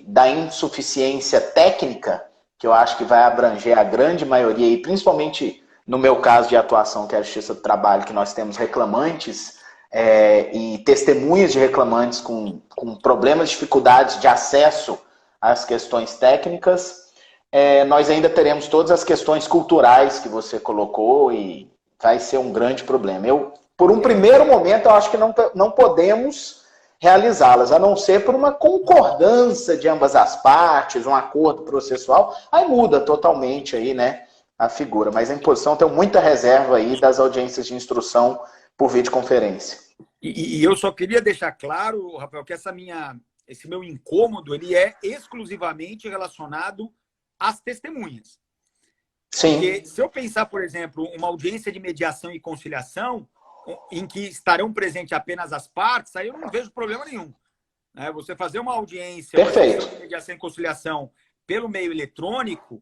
da insuficiência técnica, que eu acho que vai abranger a grande maioria, e principalmente no meu caso de atuação, que é a Justiça do Trabalho, que nós temos reclamantes e testemunhas de reclamantes com problemas, dificuldades de acesso às questões técnicas, nós ainda teremos todas as questões culturais que você colocou e vai ser um grande problema. Por um primeiro momento, eu acho que não podemos realizá-las, a não ser por uma concordância de ambas as partes, um acordo processual, aí muda totalmente aí, né, a figura. Mas a imposição tem muita reserva aí das audiências de instrução por videoconferência. E eu só queria deixar claro, Rafael, que esse meu incômodo ele é exclusivamente relacionado às testemunhas. Sim. Porque se eu pensar, por exemplo, uma audiência de mediação e conciliação, em que estarão presentes apenas as partes, aí eu não vejo problema nenhum. Você fazer uma audiência de mediação e conciliação pelo meio eletrônico,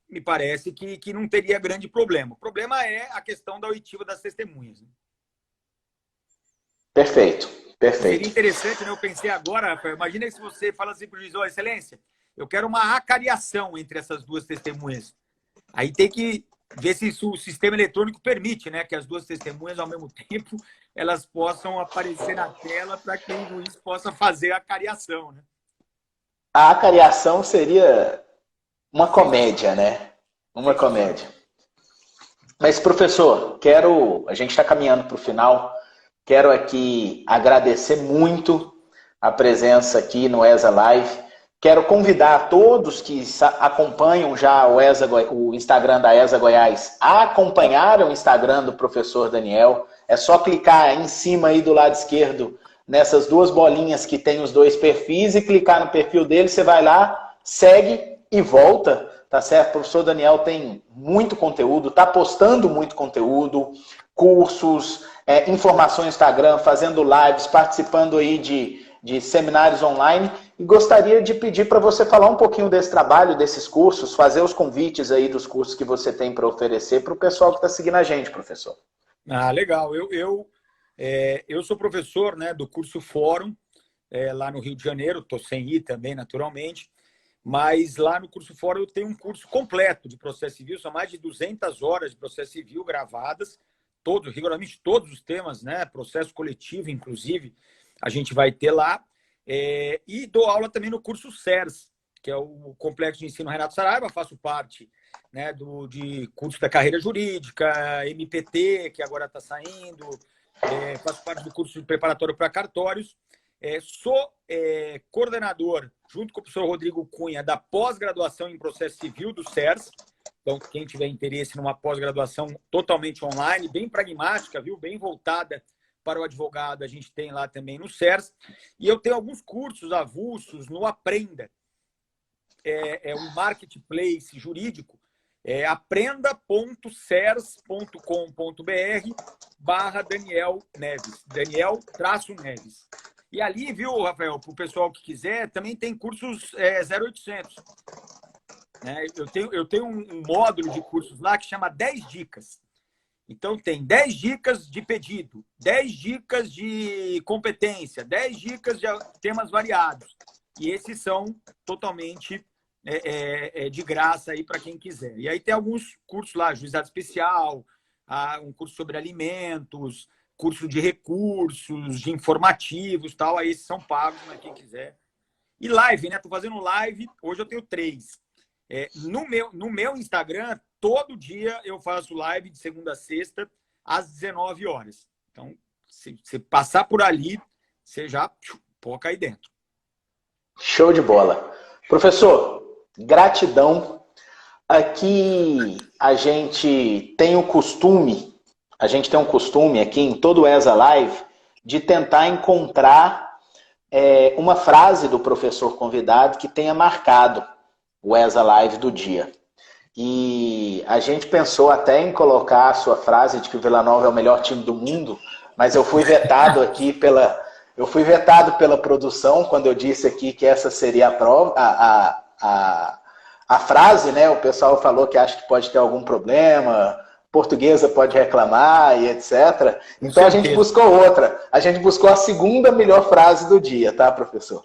me parece que não teria grande problema. O problema é a questão da oitiva das testemunhas. Perfeito. Seria interessante, né? Eu pensei agora, Rafael, imagina se você fala assim para o juiz, ó, excelência, eu quero uma acariação entre essas duas testemunhas. Aí tem que ver se o sistema eletrônico permite, né, que as duas testemunhas, ao mesmo tempo, elas possam aparecer na tela para que o juiz possa fazer a acariação, né? A acariação seria uma comédia, né? Uma comédia. Mas, professor, a gente está caminhando para o final, quero aqui agradecer muito a presença aqui no ESA Live. Quero convidar a todos que acompanham já o Instagram da ESA Goiás a acompanhar o Instagram do professor Daniel. É só clicar em cima aí do lado esquerdo, nessas duas bolinhas que tem os dois perfis, e clicar no perfil dele, você vai lá, segue e volta, tá certo? O professor Daniel tem muito conteúdo, está postando muito conteúdo, cursos, informações no Instagram, fazendo lives, participando aí de seminários online. E gostaria de pedir para você falar um pouquinho desse trabalho, desses cursos, fazer os convites aí dos cursos que você tem para oferecer para o pessoal que está seguindo a gente, professor. Legal. Eu sou professor, né, do curso Fórum, lá no Rio de Janeiro, estou sem ir também, naturalmente, mas lá no curso Fórum eu tenho um curso completo de processo civil, são mais de 200 horas de processo civil gravadas, rigorosamente todos os temas, né, processo coletivo, inclusive, a gente vai ter lá. E dou aula também no curso CERS, que é o Complexo de Ensino Renato Saraiva, faço parte, né, de curso da carreira jurídica, MPT, que agora está saindo, faço parte do curso de preparatório para cartórios, sou coordenador, junto com o professor Rodrigo Cunha, da pós-graduação em processo civil do CERS. Então, quem tiver interesse numa pós-graduação totalmente online, bem pragmática, viu, bem voltada para o advogado, a gente tem lá também no CERS. E eu tenho alguns cursos avulsos no Aprenda. Um marketplace jurídico. aprenda.cers.com.br/Daniel Neves. Daniel-Neves. E ali, viu, Rafael, para o pessoal que quiser, também tem cursos 0800. Né? Eu tenho um módulo de cursos lá que chama 10 dicas. Então, tem 10 dicas de pedido, 10 dicas de competência, 10 dicas de temas variados. E esses são totalmente de graça aí para quem quiser. E aí tem alguns cursos lá, juizado especial, um curso sobre alimentos, curso de recursos, de informativos, tal. Aí esses são pagos, mas quem quiser. E live, né? Tô fazendo live, hoje eu tenho 3. No meu Instagram, todo dia eu faço live de segunda a sexta, às 19 horas. Então, se você passar por ali, você já pode cair dentro. Show de bola. Professor, gratidão. Aqui a gente tem um costume aqui em todo o ESA Live de tentar encontrar uma frase do professor convidado que tenha marcado o ESA Live do dia. E a gente pensou até em colocar a sua frase de que o Vila Nova é o melhor time do mundo, mas eu fui vetado aqui pela produção quando eu disse aqui que essa seria a frase, né? O pessoal falou que acha que pode ter algum problema, portuguesa pode reclamar e etc. Então a gente buscou outra. A gente buscou a segunda melhor frase do dia, tá, professor?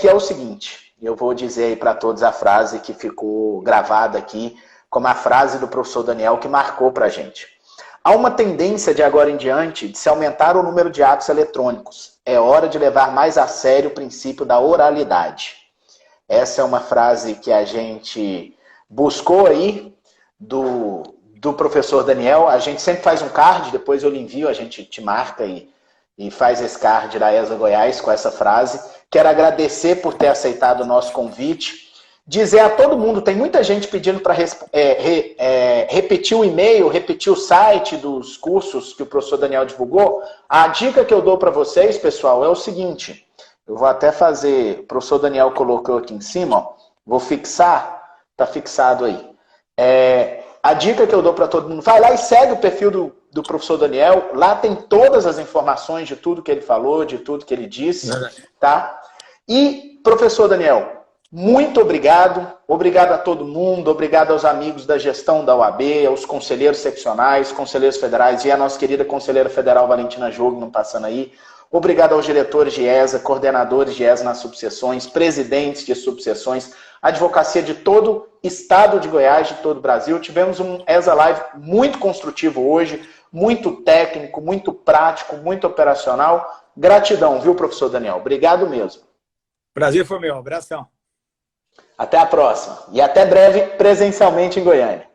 Que é o seguinte, eu vou dizer aí para todos a frase que ficou gravada aqui, como a frase do professor Daniel que marcou para a gente. Há uma tendência de agora em diante de se aumentar o número de atos eletrônicos. É hora de levar mais a sério o princípio da oralidade. Essa é uma frase que a gente buscou aí do professor Daniel. A gente sempre faz um card, depois eu lhe envio, a gente te marca e faz esse card da ESA Goiás com essa frase. Quero agradecer por ter aceitado o nosso convite. Dizer a todo mundo, tem muita gente pedindo para repetir o e-mail, repetir o site dos cursos que o professor Daniel divulgou. A dica que eu dou para vocês, pessoal, é o seguinte. Eu vou até fazer, o professor Daniel colocou aqui em cima, ó, vou fixar, tá fixado aí. A dica que eu dou para todo mundo, vai lá e segue o perfil do professor Daniel, lá tem todas as informações de tudo que ele falou, de tudo que ele disse, tá? E, professor Daniel, muito obrigado. Obrigado a todo mundo. Obrigado aos amigos da gestão da UAB, aos conselheiros seccionais, conselheiros federais e a nossa querida conselheira federal Valentina Jogo, não passando aí. Obrigado aos diretores de ESA, coordenadores de ESA nas subseções, presidentes de subseções, advocacia de todo o estado de Goiás, de todo o Brasil. Tivemos um ESA Live muito construtivo hoje, muito técnico, muito prático, muito operacional. Gratidão, viu, professor Daniel? Obrigado mesmo. Prazer foi meu. Abração. Até a próxima. E até breve, presencialmente em Goiânia.